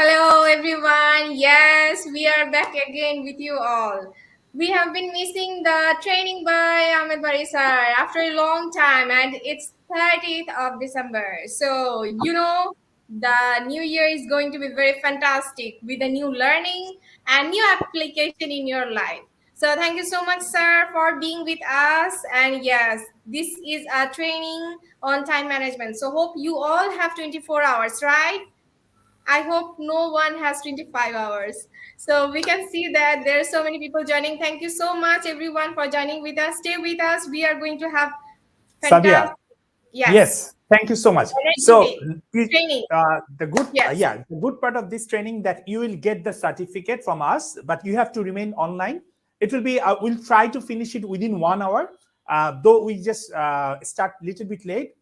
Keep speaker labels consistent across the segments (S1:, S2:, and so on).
S1: Hello, everyone. Yes, we are back again with you all. We have been missing the training by Ahmed Bari sir after a long time, and it's 30th of December. So, the new year is going to be very fantastic with a new learning and new application in your life. So, thank you so much, sir, for being with us. And yes, this is a training on time management. So, hope you all have 24 hours, right? I hope no one has 25 hours. So we can see that there are so many people joining. Thank you so much, everyone, for joining with us. Stay with us. We are going to have
S2: Sadia,
S1: fantastic, yes,
S2: yes, thank you so much. So,
S1: energetic training. Yes.
S2: the good part of this training that you will get the certificate from us, but you have to remain online. It will be, we'll try to finish it within 1 hour, though we just start a little bit late,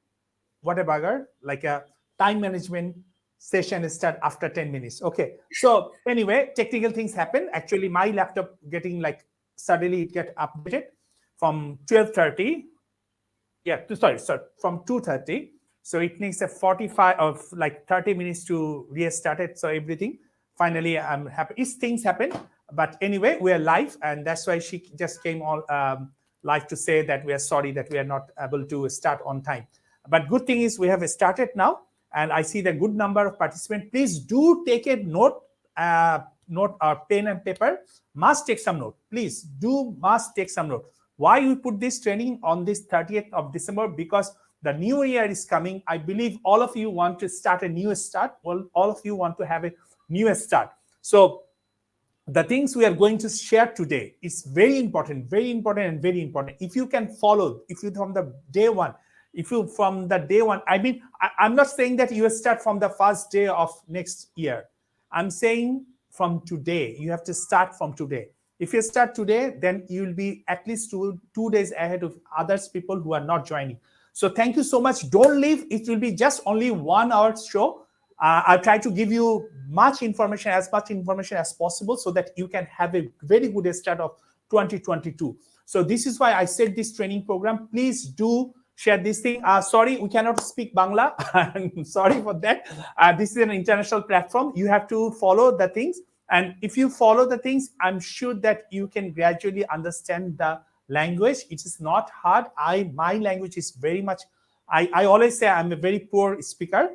S2: whatever, like a time management session start after 10 minutes. Okay. So anyway, technical things happen. Actually, my laptop getting like suddenly it get updated from 12:30. Yeah, sorry, from 2:30. So it needs a 45 of like 30 minutes to restart it. So everything. Finally, I'm happy. These things happen. But anyway, we are live, and that's why she just came all live to say that we are sorry that we are not able to start on time. But good thing is we have started now, and I see the good number of participants. Please do take a note or pen and paper. Must take some note. Please do must take some note. Why we put this training on this 30th of December? Because the new year is coming. I believe all of you want to start a new start. Well, all of you want to have a new start. So the things we are going to share today is very important, very important, and very important. If you can follow, if you from the day one, if you from the day one, I mean, I'm not saying that you start from the first day of next year. I'm saying from today. You have to start from today. If you start today, then you will be at least two days ahead of others people who are not joining. So thank you so much. Don't leave. It will be just only 1 hour show. I'll try to give you much information as possible so that you can have a very good start of 2022. So this is why I said this training program. Please do share this thing. Sorry, we cannot speak Bangla. I'm sorry for that. This is an international platform. You have to follow the things. And if you follow the things, I'm sure that you can gradually understand the language. It is not hard. My language is very much, I always say I'm a very poor speaker,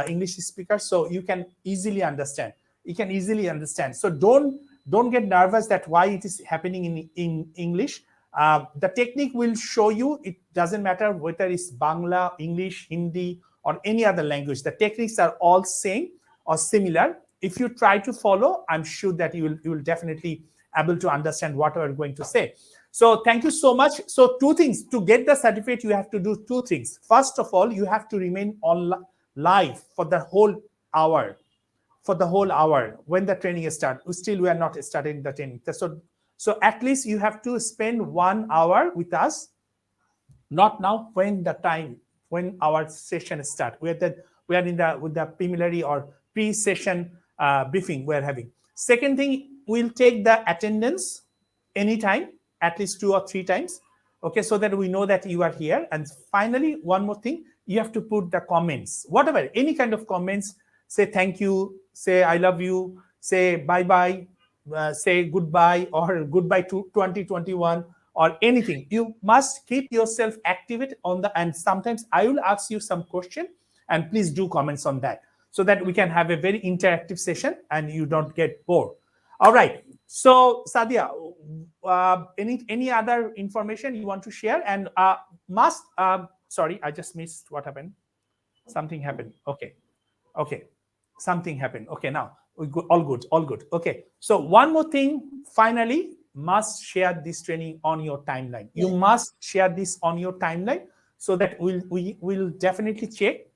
S2: English speaker, so you can easily understand. You can easily understand. So don't get nervous that why it is happening in English. The technique will show you. It doesn't matter whether it's Bangla, English, Hindi, or any other language. The techniques are all same or similar. If you try to follow, I'm sure that you will definitely able to understand what we're going to say. So thank you so much. So two things to get the certificate, you have to do two things. First of all, you have to remain on live for the whole hour. For the whole hour when the training starts, still we are not starting the training. So at least you have to spend 1 hour with us. Not now, when our session start. We are in the with the preliminary or pre-session briefing we are having. Second thing, we'll take the attendance anytime, at least 2 or 3 times. Okay, so that we know that you are here. And finally, one more thing, you have to put the comments, whatever, any kind of comments. Say thank you, say I love you, say bye bye, say goodbye or goodbye to 2021 or anything. You must keep yourself active on the, and sometimes I will ask you some question, and please do comments on that so that we can have a very interactive session and you don't get bored. All right. So Sadia, any other information you want to share? And sorry, I just missed what happened. Something happened. Okay, something happened. Okay, now we go, all good. Okay, so one more thing. Finally, must share this training on your timeline. You must share this on your timeline so that we will definitely check.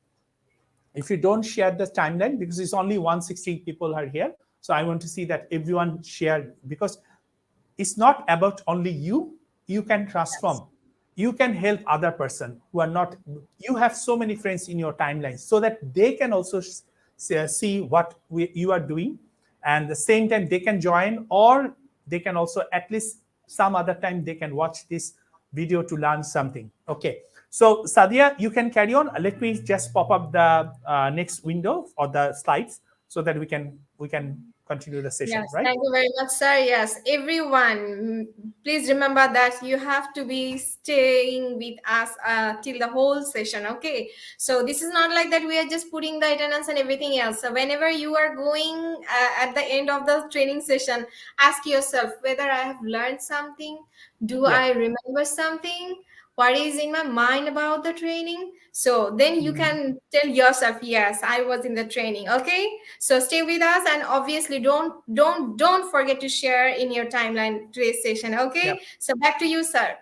S2: If you don't share the timeline, because it's only 160 people are here, so I want to see that everyone share, because it's not about only you. You can transform, you can help other person who are not, you have so many friends in your timeline so that they can also see what you are doing, and the same time they can join, or they can also at least some other time they can watch this video to learn something. Okay, so Sadia, you can carry on. Let me just pop up the next window or the slides so that we can continue the session,
S1: Yes,
S2: right?
S1: thank you very much, sir. Yes, everyone, please remember that you have to be staying with us till the whole session. Okay, so this is not like that we are just putting the attendance and everything else. So whenever you are going at the end of the training session, ask yourself whether I have learned something. Do
S2: Yeah.
S1: I remember something? What is in my mind about the training? So then you
S2: Mhm.
S1: can tell yourself, yes, I was in the training. Okay, so stay with us, and obviously don't forget to share in your timeline today's session.
S2: Yeah.
S1: Okay, so back to you, sir.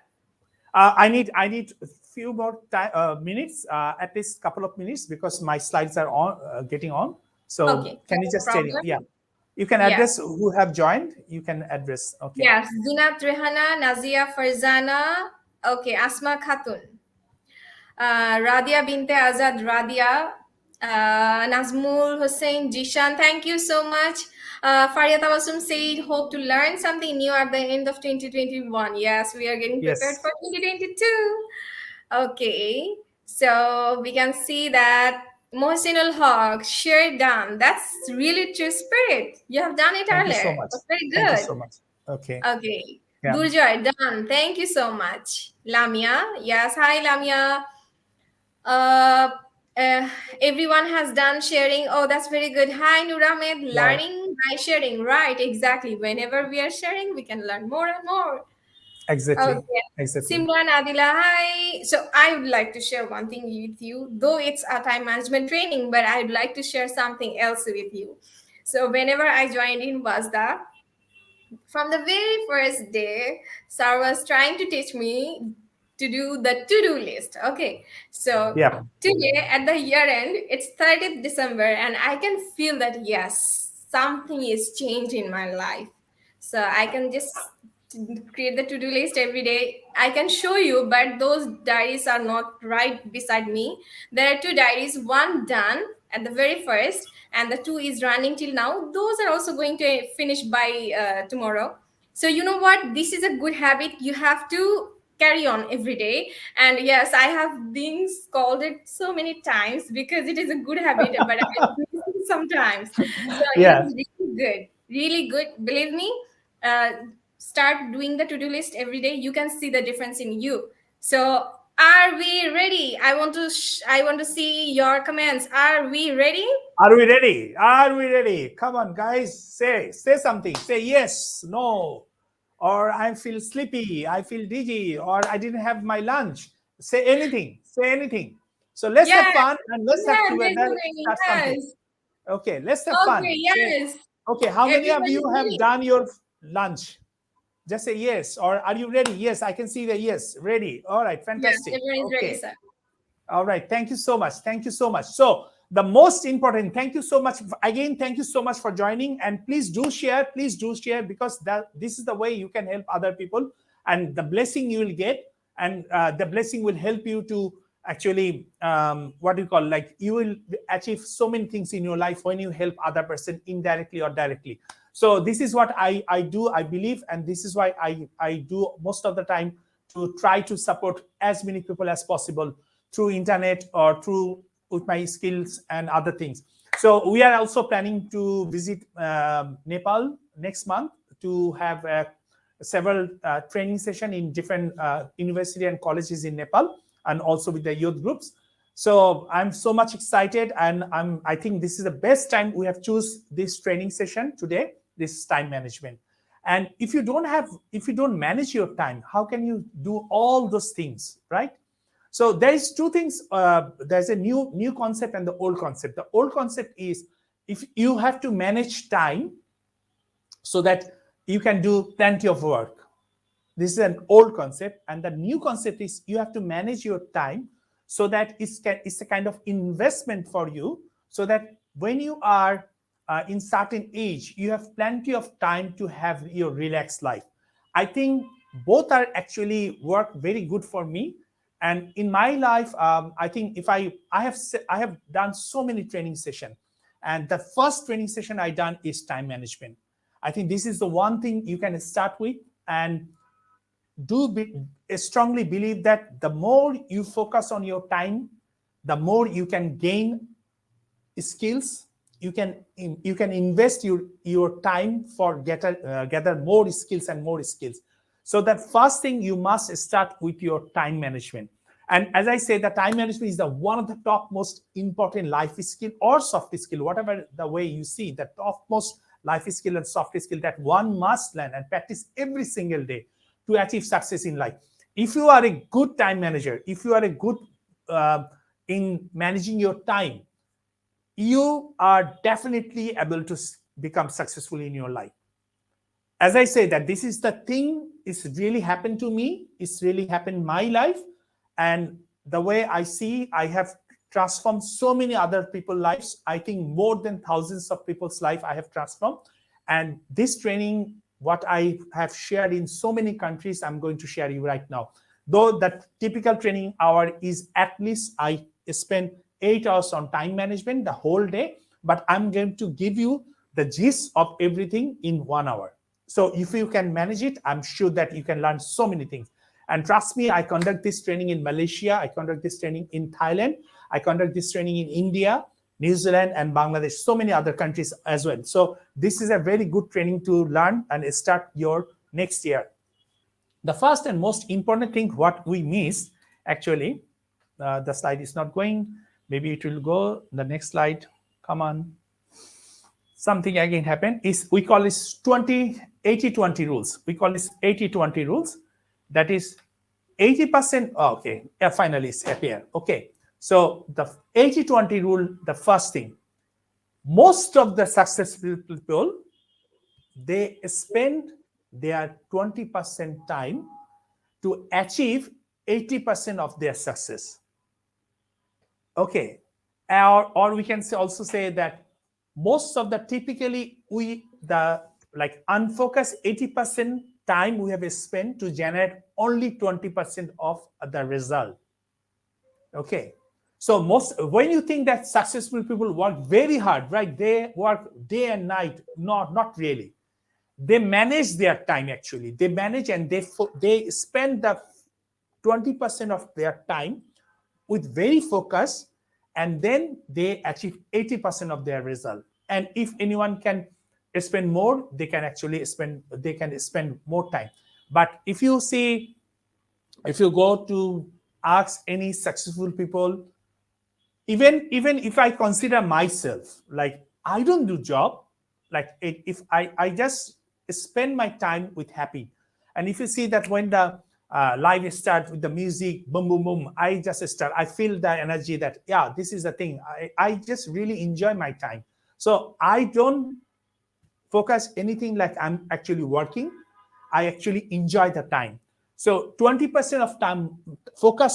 S2: I need a few more minutes, at least couple of minutes, because my slides are on getting on. So
S1: Okay,
S2: can you
S1: no
S2: just tell?
S1: problem.
S2: Yeah, you can
S1: Yes,
S2: address who have joined. You can address. Okay.
S1: yes, Zinat Rehana, Nazia Farzana, okay, Asma Khatun, Radia Binte Azad Radia, Nazmul Hussein Jishan, thank you so much. Faria Tabassum said, hope to learn something new at the end of 2021. Yes, we are getting prepared
S2: Yes.
S1: for 2022. Okay, so we can see that Mohsinul Haq, share done. That's really true spirit. You have done it
S2: Thank you so
S1: earlier.
S2: much.
S1: That's very
S2: Thank you
S1: good.
S2: so much. Okay.
S1: Okay.
S2: Yeah.
S1: Durjoy, done. Thank you so much. Lamia. Yes, hi Lamia. Uh, uh, everyone has done sharing. Oh, that's very good. Hi Nuramed,
S2: Wow.
S1: learning by sharing. Right, exactly. Whenever we are sharing, we can learn more and more.
S2: Exactly.
S1: Okay.
S2: Exactly.
S1: Simran Adila, hi. So I would like to share one thing with you, though it's a time management training, but I'd like to share something else with you. So whenever I joined in WASDA, from the very first day, Sarah was trying to teach me to do the to-do list. Okay. So
S2: Yeah.
S1: today at the year end, it's 30th December, and I can feel that yes, something is changed in my life. So I can just create the to-do list every day. I can show you, but those diaries are not right beside me. There are two diaries, one done at the very first, and the two is running till now. Those are also going to finish by tomorrow. So you know what? This is a good habit. You have to carry on every day. And yes, I have been scolded so many times because it is a good habit, but I miss it sometimes. So it
S2: Yeah.
S1: is really good, really good. Believe me, uh, start doing the to-do list every day. You can see the difference in you. So are we ready? I want to see your comments. Are we ready?
S2: Are we ready? Are we ready? Come on, guys. Say something. Say yes, no, or I feel sleepy. I feel dizzy, or I didn't have my lunch. Say anything. Say anything. So let's have
S1: Yes,
S2: fun and let's
S1: we
S2: have
S1: have
S2: together
S1: been
S2: start something.
S1: yes.
S2: Okay, let's have
S1: Okay,
S2: fun. Say,
S1: yes.
S2: okay, how many of
S1: Everybody
S2: you have
S1: ready?
S2: done your lunch? Just say yes. Or are you ready? Yes, I can see the yes. Ready. All right,
S1: Yes,
S2: fantastic.
S1: everyone is ready,
S2: Okay.
S1: sir.
S2: All right. Thank you so much. Thank you so much. So, the most important, thank you so much. Again, thank you so much for joining. And please do share. Please do share, because this is the way you can help other people. And the blessing you will get, and the blessing will help you to actually, what do you call, like, you will achieve so many things in your life when you help other person indirectly or directly. So this is what I do, I believe, and this is why I do most of the time, to try to support as many people as possible through internet or through with my skills and other things. So we are also planning to visit Nepal next month to have several training session in different university and colleges in Nepal, and also with the youth groups. So I'm so much excited, and I think this is the best time we have choose this training session today. This time management. And if you don't manage your time, how can you do all those things, right? So there is two things. There's a new concept and the old concept. The old concept is, if you have to manage time so that you can do plenty of work. This is an old concept, and the new concept is, you have to manage your time so that it's a kind of investment for you, so that when you are in certain age, you have plenty of time to have your relaxed life. I think both are actually work very good for me. And in my life, I think if I have done so many training sessions, and the first training session I done is time management. I think this is the one thing you can start with. And strongly believe that the more you focus on your time, the more you can gain skills, you can invest your time for gather more skills and more skills. So that first thing, you must start with your time management. And as I say, the time management is the one of the top most important life skill or soft skill, whatever the way you see, the topmost life skill and soft skill that one must learn and practice every single day to achieve success in life. If you are a good time manager, if you are a good uh, in managing your time, you are definitely able to become successful in your life. As I say, that this is the thing, it's really happened to me, it's really happened in my life. And the way I see, I have transformed so many other people's lives. I think more than thousands of people's life I have transformed. And this training, what I have shared in so many countries, I'm going to share you right now. Though that typical training hour is at least I spend 8 hours on time management the whole day, but I'm going to give you the gist of everything in 1 hour. So if you can manage it, I'm sure that you can learn so many things. And trust me, I conduct this training in Malaysia, I conduct this training in Thailand, I conduct this training in India, New Zealand, and Bangladesh, so many other countries as well. So this is a very good training to learn and start your next year. The first and most important thing what we miss, actually, the slide is not going. Maybe it will go. The next slide. Come on. Something again happened is we call this 80-20 rules. We call this 80-20 rules. That is 80%. Oh, okay. Yeah, finally it's appear. Okay. So the 80-20 rule, the first thing, most of the successful people, they spend their 20% time to achieve 80% of their success. Okay. Or we can also say that most of the typically the like unfocused 80% time we have spent to generate only 20% of the result. Okay. So most when you think that successful people work very hard, right? They work day and night. Not really. They manage their time actually. They manage and they spend the 20% of their time with very focus, and then they achieve 80% of their result. And if anyone can spend more, they can spend more time. But if you see, if you go to ask any successful people, even if I consider myself, like I don't do job, like if I just spend my time with happy. And if you see that when the live start with the music, boom boom boom, I just start, I feel the energy that yeah, this is the thing, I just really enjoy my time. So I don't focus anything like I'm actually working. I actually enjoy the time. So 20% of time,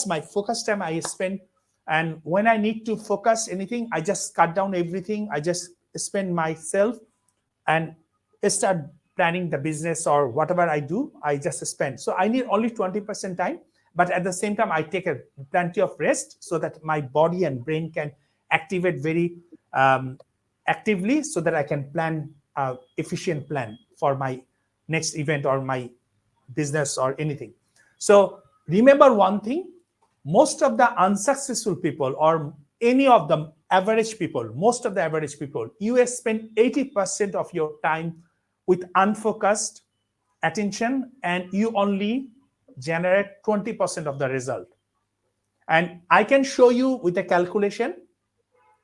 S2: my focus time I spend. And when I need to focus anything, I just cut down everything. I just spend myself and start planning the business or whatever I do. I just spend. So I need only 20% time. But at the same time, I take a plenty of rest so that my body and brain can activate very actively, so that I can plan efficient plan for my next event or my business or anything. So remember one thing, most of the unsuccessful people or any of the average people, most of the average people, you spend 80% of your time with unfocused attention, and you only generate 20% of the result. And I can show you with a calculation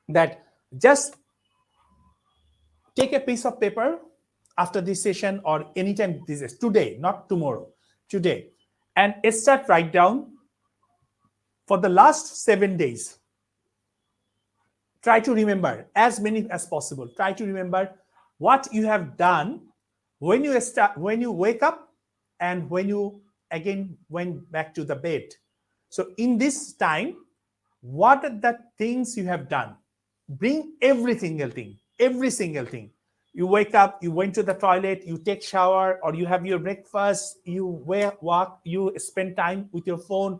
S2: that just take a piece of paper after this session or anytime this is today, not tomorrow, today, and start write down for the last 7 days. Try to remember as many as possible. Try to remember what you have done when you wake up and when you again went back to the bed. So in this time, what are the things you have done? Bring every single thing, every single thing. You wake up, you went to the toilet, you take shower, or you have your breakfast, you walk, you spend time with your phone,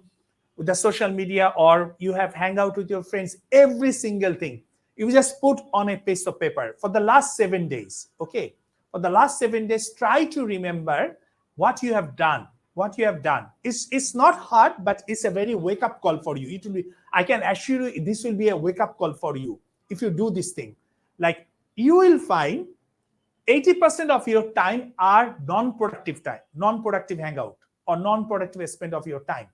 S2: with the social media, or you have hang out with your friends. Every single thing you just put on a piece of paper for the last 7 days. Okay, for the last 7 days, try to remember what you have done. What you have done. It's not hard, but it's a very wake up call for you. It will be, I can assure you, this will be a wake up call for you if you do this thing. Like you will find 80% of your time are non-productive time, non-productive hangout, or non-productive spend of your time.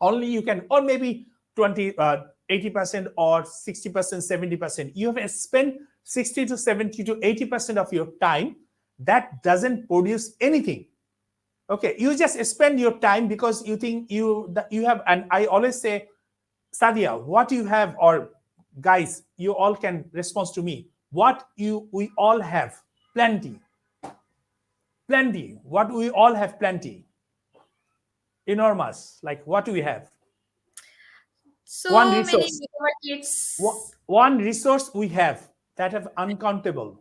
S2: Only you can, or maybe 80% or 60%, 70%. You have spent 60 to 70 to 80% of your time that doesn't produce anything. Okay, you just spend your time because you think you have. And I always say, Sadia, what you have, or guys, you all can respond to me. What we all have, plenty, plenty. What we all have, plenty, enormous. Like what we have, one
S1: So many
S2: resource,
S1: kids.
S2: one resource we have that have uncountable.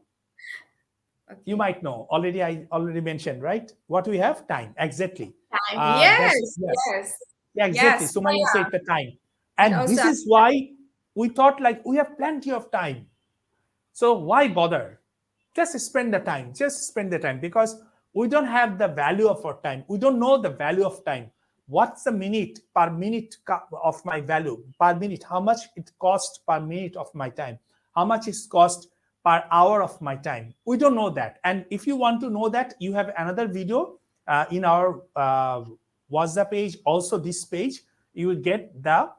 S2: You
S1: Okay.
S2: might know already. I already mentioned, right? What we have, time. Exactly.
S1: Time.
S2: That's
S1: Yes,
S2: yes.
S1: yes,
S2: Yeah, exactly.
S1: yes.
S2: Sumaya said the time.
S1: And
S2: And
S1: also,
S2: this is why we thought like we have plenty of time. So why bother? Just spend the time. Just spend the time because we don't have the value of our time. We don't know the value of time. What's the minute per minute of my value per minute? How much it costs per minute of my time? How much is cost per hour of my time? We don't know that. And if you want to know that, you have another video in our WhatsApp page. Also, this page, you will get the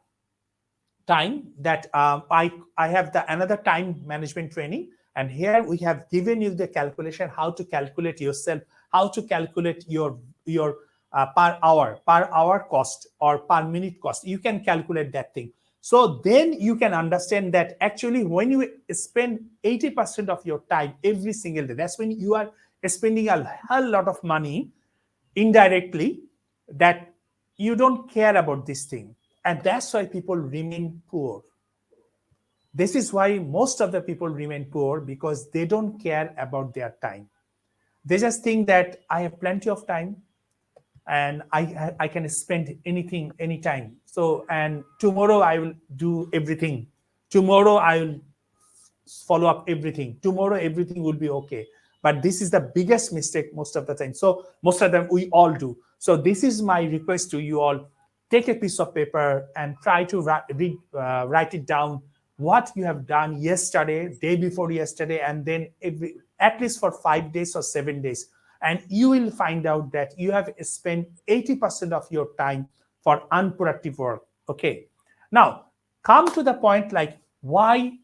S2: time that I have the another time management training, and here we have given you the calculation how to calculate yourself, how to calculate your per hour cost or per minute cost. You can calculate that thing. So then you can understand that actually when you spend 80% of your time every single day, that's when you are spending a hell lot of money indirectly, that you don't care about this thing. And that's why people remain poor. This is why most of the people remain poor, because they don't care about their time. They just think that I have plenty of time and I can spend anything anytime. So, and tomorrow I will do everything. Tomorrow I will follow up everything. Tomorrow everything will be okay. But this is the biggest mistake most of the time. So most of them we all do. So this is my request to you all: take a piece of paper and try to write it down, what you have done yesterday, day before yesterday, and then at least for 5 days or 7 days, and you will find out that you have spent 80% of your time for unproductive work. Okay, now come to the point, like why,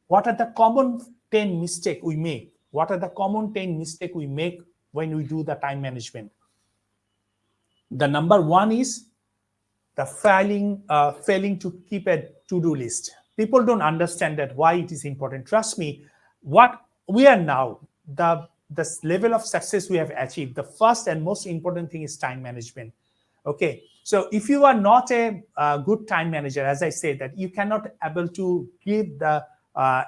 S2: what are the common 10 mistake we make? What are the common 10 mistake we make when we do the time management? The number one is the failing to keep a to-do list. People don't understand that why it is important. Trust me, what we are now, the level of success we have achieved, the first and most important thing is time management. Okay, so if you are not a good time manager, as I say, that you cannot able to give the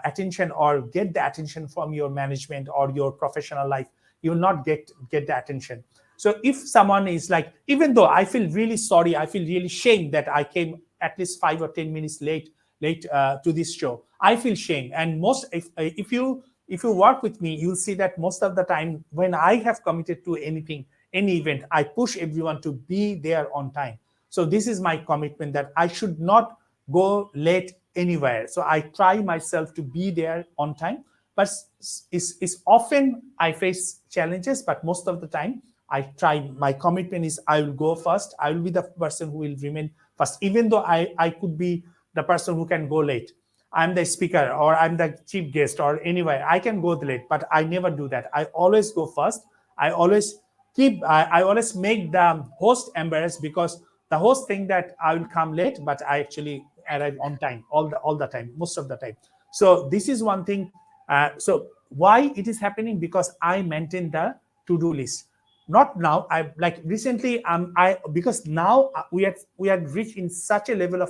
S2: attention or get the attention from your management or your professional life, you will not get the attention. So if someone is like, even though I feel really sorry, I feel really shame that I came at least 5 or 10 minutes late to this show. I feel shame. And most, if you work with me, you'll see that most of the time when I have committed to anything, any event, I push everyone to be there on time. So this is my commitment, that I should not go late anywhere. So I try myself to be there on time. But it's often I face challenges, but most of the time I try. My commitment is I will go first. I will be the person who will remain first, even though I could be the person who can go late. I'm the speaker or I'm the chief guest or anywhere. I can go late, but I never do that. I always go first. I always I always make the host embarrassed, because the host think that I will come late, but I actually arrive on time all the time, most of the time. So this is one thing. So why it is happening? Because I maintain the to-do list. Not now. I like recently. I because now we had reached in such a level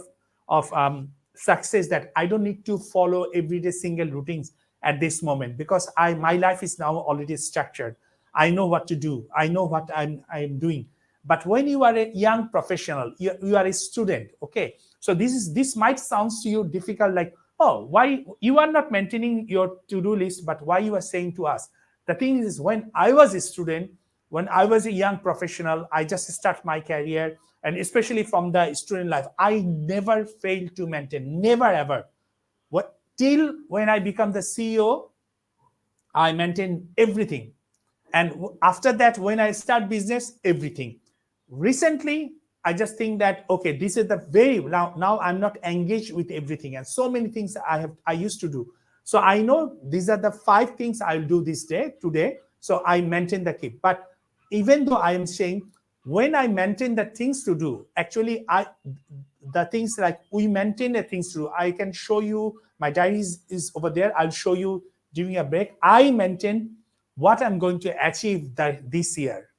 S2: of success that I don't need to follow everyday single routines at this moment, because my life is now already structured. I know what to do. I know what I'm doing. But when you are a young professional, you are a student. Okay, so this might sound to you difficult, like, oh, why you are not maintaining your to-do list, but why you are saying to us? The thing is, when I was a student, when I was a young professional, I just start my career, and especially from the student life, I never failed to maintain, never ever. What till when I become the CEO, I maintain everything. And after that, when I start business, everything. Recently, I just think that okay, this is the very now I'm not engaged with everything, and so many things I used to do. So I know these are the 5 things I'll do this day today. So I maintain the keep. But even though I am saying when I maintain the things to do, actually the things like we maintain the things to do. I can show you my diary is over there. I'll show you during a break. I maintain what I'm going to achieve this year.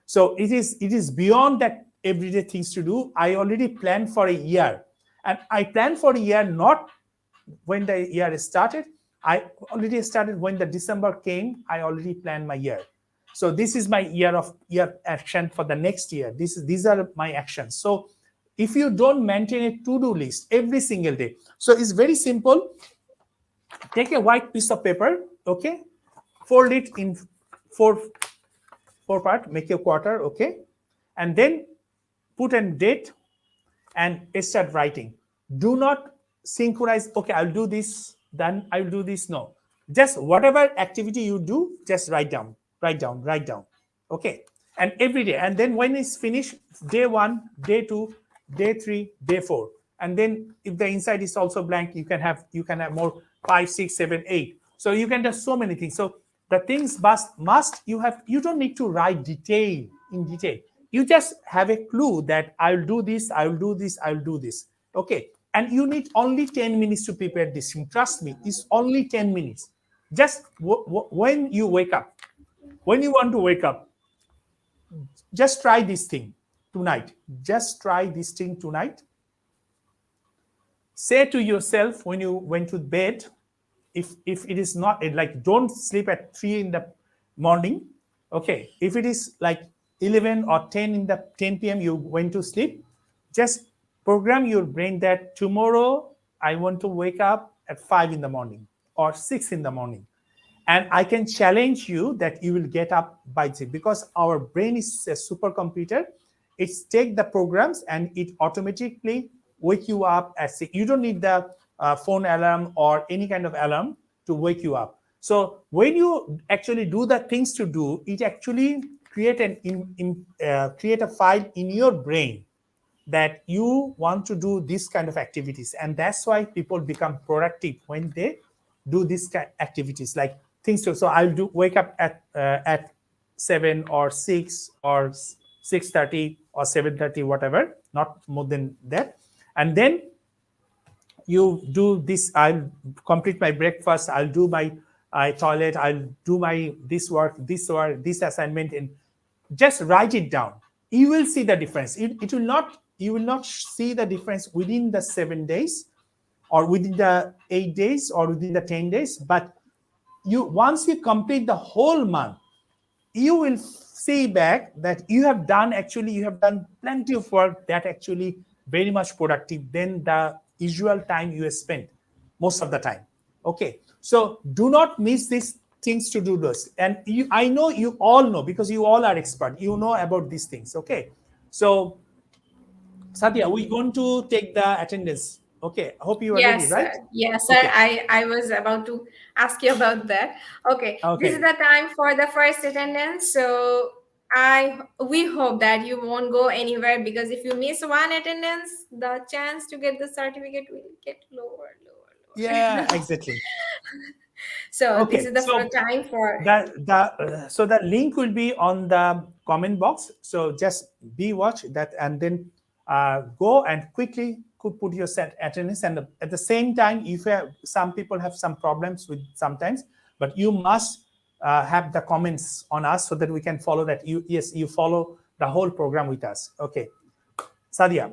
S2: So it is beyond that everyday things to do. I already planned for a year, and I planned for a year not when the year started. I already started when the December came. I already planned my year. So this is my year action for the next year. These are my actions. So if you don't maintain a to-do list every single day, so it's very simple. Take a white piece of paper, okay, fold it in four part, make a quarter, okay, and then put a date and start writing. Do not synchronize, okay, I'll do this, then I'll do this. No, just whatever activity you do, just write down, okay, and every day. And then when it's finished, day 1, day 2, day 3, day 4, and then if the inside is also blank, you can have more, 5, 6, 7, 8. So you can do so many things. So the things must you don't need to write detail. You just have a clue that I'll do this, I'll do this, okay. And you need only 10 minutes to prepare this thing. Trust me, it's only 10 minutes. Just when you wake up, when you want to wake up, just try this thing tonight. Just try this thing tonight. Say to yourself when you went to bed, if it is not like, don't sleep at 3 in the morning, okay. If it is like 11 or 10 in the 10 p.m. you went to sleep, just program your brain that tomorrow I want to wake up at 5 in the morning or 6 in the morning. And I can challenge you that you will get up by 6, because our brain is a supercomputer. It's take the programs and it automatically wake you up at 6. You don't need the phone alarm or any kind of alarm to wake you up. So when you actually do the things to do, it actually create a file in your brain that you want to do this kind of activities. And that's why people become productive when they do these kind of activities, like things to. So I'll do wake up at 7 or 6 or 6:30 or 7:30, whatever, not more than that. And then you do this. I'll complete my breakfast, I'll do my toilet, I'll do my this assignment, and just write it down. You will see the difference. It will not, you will not see the difference within the 7 days or within the 8 days or within the 10 days. But you, once you complete the whole month, you will see back that you have done plenty of work that actually very much productive than the usual time you have spent most of the time, okay. So do not miss these things to do this. And I know you all know, because you all are expert, you know about these things, okay. So Satya, we're going to take the attendance, okay. I hope you are ready,
S1: Yes, sir.
S2: right?
S1: Yes, sir.
S2: Okay,
S1: I was about to ask you about that. Okay, this is
S2: okay.
S1: the time for the first attendance. So we hope that you won't go anywhere, because if you miss one attendance, the chance to get the certificate will get lower, lower, lower.
S2: Yeah, exactly.
S1: So this
S2: Okay,
S1: is the
S2: so
S1: time for.
S2: the link will be on the comment box. So just be watch that, and then go and quickly could put your set attendance. And at the same time, if some people have some problems with sometimes, but you must have the comments on us so that we can follow that. You follow the whole program with us. Okay, Sadia,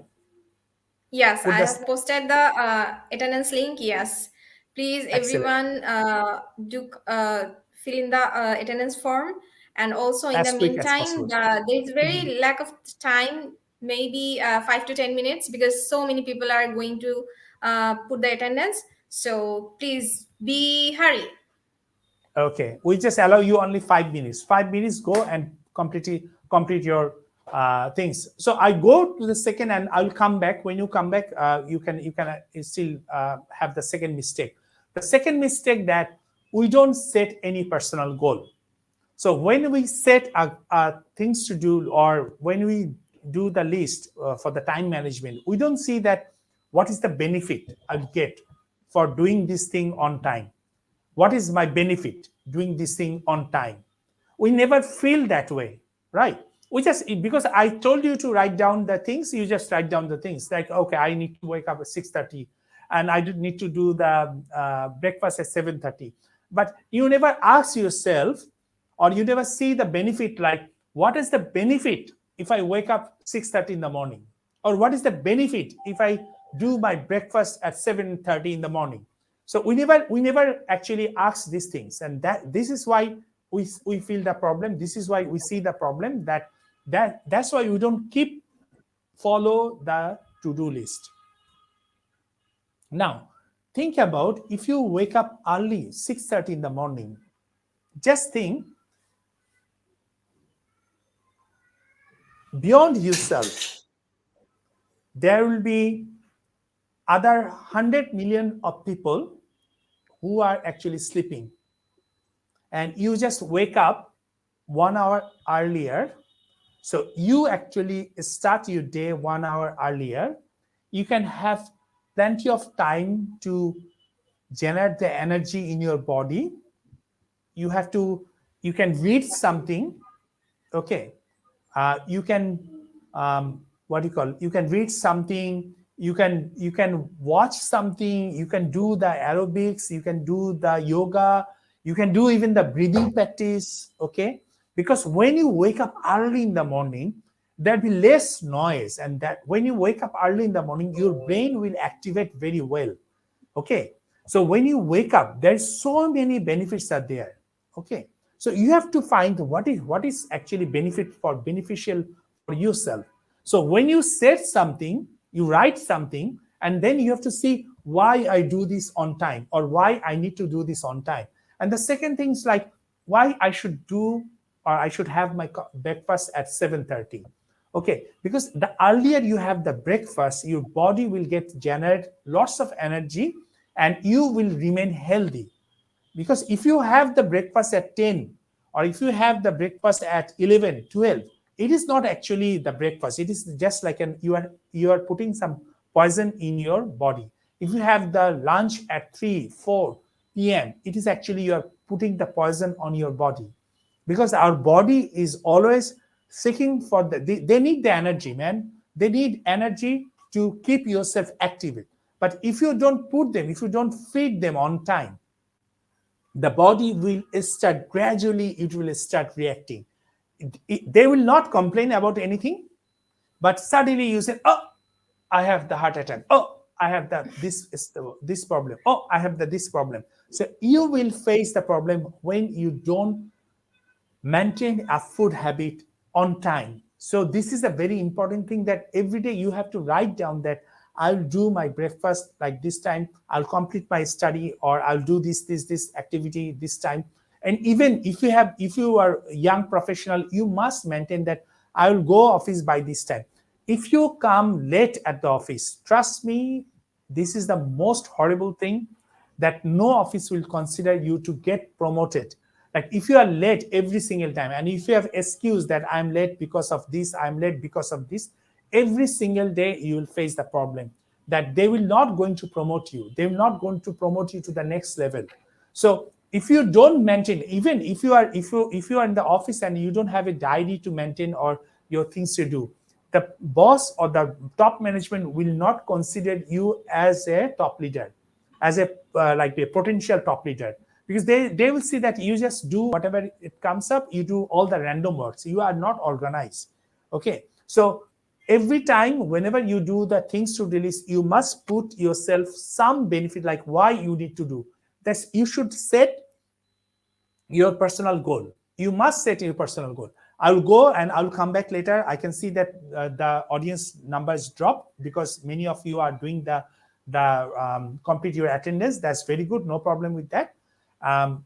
S1: Yes,
S2: put
S1: I
S2: the
S1: have posted the attendance link. Yes, please
S2: excellent,
S1: everyone do fill in the attendance form. And also in the
S2: as quick as
S1: meantime,
S2: possible.
S1: there's
S2: Mhm.
S1: very lack of time, maybe 5 to 10 minutes, because so many people are going to put the attendance. So please be hurry.
S2: Okay, we just allow you only 5 minutes. 5 minutes, go and complete your things. So I go to the second, and I'll come back. When you come back, you can still have the second mistake. The second mistake, that we don't set any personal goal. So when we set things to do, or when we do the list for the time management, we don't see that what is the benefit I'll get for doing this thing on time. What is my benefit doing this thing on time? We never feel that way, right? We just, because I told you to write down the things, you just write down the things, like, okay, I need to wake up at 6:30, and I need to do the breakfast at 7:30. But you never ask yourself, or you never see the benefit, like, what is the benefit if I wake up 6:30 in the morning, or what is the benefit if I do my breakfast at 7:30 in the morning? So we never actually ask these things, and that this is why we feel the problem. This is why we see the problem, that's why we don't keep follow the to-do list. Now think about, if you wake up early 6:30 in the morning, just think, beyond yourself there will be other 100 million of people who are actually sleeping, and you just wake up 1 hour earlier. So you actually start your day 1 hour earlier. You can have plenty of time to generate the energy in your body. You can read something, okay? You can, what do you call, you can read something, you can watch something, you can do the aerobics, you can do the yoga, you can do even the breathing practice, okay? Because when you wake up early in the morning, there'll be less noise, and that when you wake up early in the morning, your brain will activate very well, okay? So when you wake up, there's so many benefits are there, okay? So you have to find what is actually beneficial for yourself. So when you set something, you write something, and then you have to see why I do this on time, or why I need to do this on time. And the second thing is like, why I should do, or I should have my breakfast at 7:30. Okay, because the earlier you have the breakfast, your body will generate lots of energy, and you will remain healthy. Because if you have the breakfast at 10, or if you have the breakfast at 11, 12, it is not actually the breakfast. It is just like you are putting some poison in your body. If you have the lunch at 3, 4 p.m., it is actually you are putting the poison on your body. Because our body is always seeking for they need the energy, man. They need energy to keep yourself active. But if you don't put them, if you don't feed them on time, the body will start gradually, it will start reacting. They will not complain about anything, but suddenly you say, oh, I have the heart attack, oh, I have this problem, oh, I have this problem. So you will face the problem when you don't maintain a food habit on time. So this is a very important thing, that every day you have to write down that I'll do my breakfast like this time, I'll complete my study, or I'll do this activity this time. And even if you are a young professional, you must maintain that I will go office by this time. If you come late at the office, trust me, this is the most horrible thing, that no office will consider you to get promoted. Like, if you are late every single time, and if you have excuse that I'm late because of this, I'm late because of this, every single day you will face the problem that they will not going to promote you. They will not going to promote you to the next level. So if you don't maintain, even if you are in the office and you don't have a diary to maintain, or your things to do, the boss or the top management will not consider you as a top leader, as a like a potential top leader, because they will see that you just do whatever it comes up, you do all the random works, you are not organized. Okay, so every time whenever you do the things to release, you must put yourself some benefit, like why you need to do that's, you should set your personal goal. You must set your personal goal. I'll go and I'll come back later. I can see that the audience numbers drop, because many of you are doing the complete your attendance. That's very good. No problem with that. Um,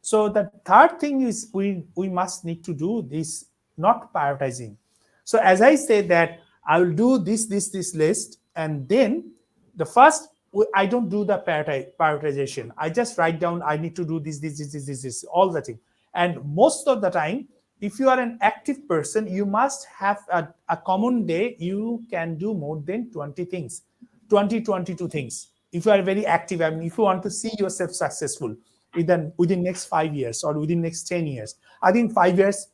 S2: so the third thing is, we must need to do this, not prioritizing. So as I say that I will do this list, and then the first I don't do the prioritization. I just write down I need to do this all the time. And most of the time, if you are an active person, you must have a common day. You can do more than 20 things, 22 things. If you are very active, I mean, if you want to see yourself successful within next 5 years or within next 10 years, I think 5 years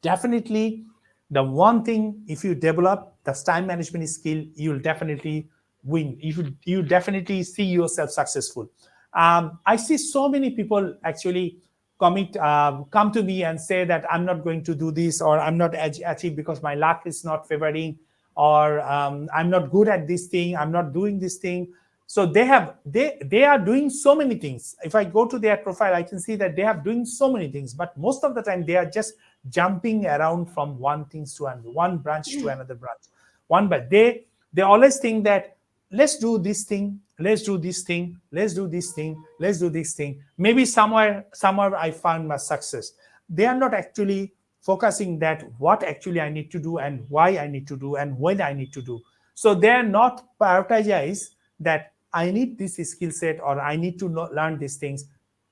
S2: definitely the one thing, if you develop the time management skill, you'll definitely win. You definitely see yourself successful. I see so many people actually come to me and say that I'm not going to do this, or I'm not achieve because my luck is not favoring, or I'm not good at this thing, I'm not doing this thing. So they are doing so many things. If I go to their profile, I can see that they are doing so many things, but most of the time they are just jumping around from one things to another, one branch to another branch. One, but they always think that let's do this thing, let's do this thing, let's do this thing, let's do this thing. Maybe somewhere I found my success. They are not actually focusing that what actually I need to do and why I need to do and when I need to do. So they are not prioritize that I need this skill set or I need to learn these things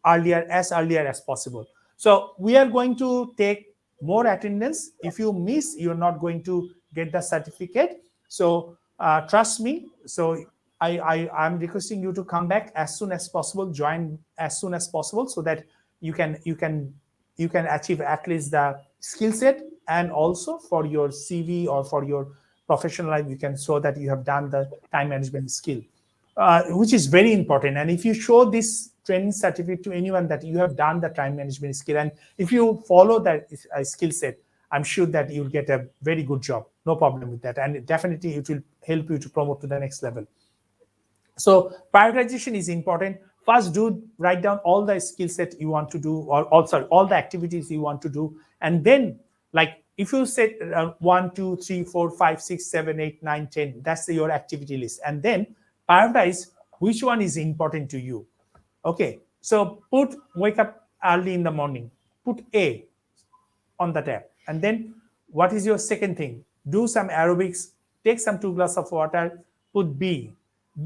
S2: earlier as possible. So we are going to take more attendance. If you miss, you're not going to get the certificate. So trust me. So I'm requesting you to come back as soon as possible, join as soon as possible, so that you can you can you can achieve at least the skill set, and also for your CV or for your professional life, you can show that you have done the time management skill, which is very important. And if you show this training certificate to anyone that you have done the time management skill, and if you follow that skill set, I'm sure that you'll get a very good job. No problem with that. And definitely it will help you to promote to the next level. So prioritization is important. First, do write down all the skill set you want to do, or also all the activities you want to do, and then, like, if you set 1 2 3 4 5 6 7 8 9 10, that's your activity list, and then prioritize which one is important to you. Okay, so put wake up early in the morning, put A on the tab. And then what is your second thing? Do some aerobics, take some 2 glasses of water, put B.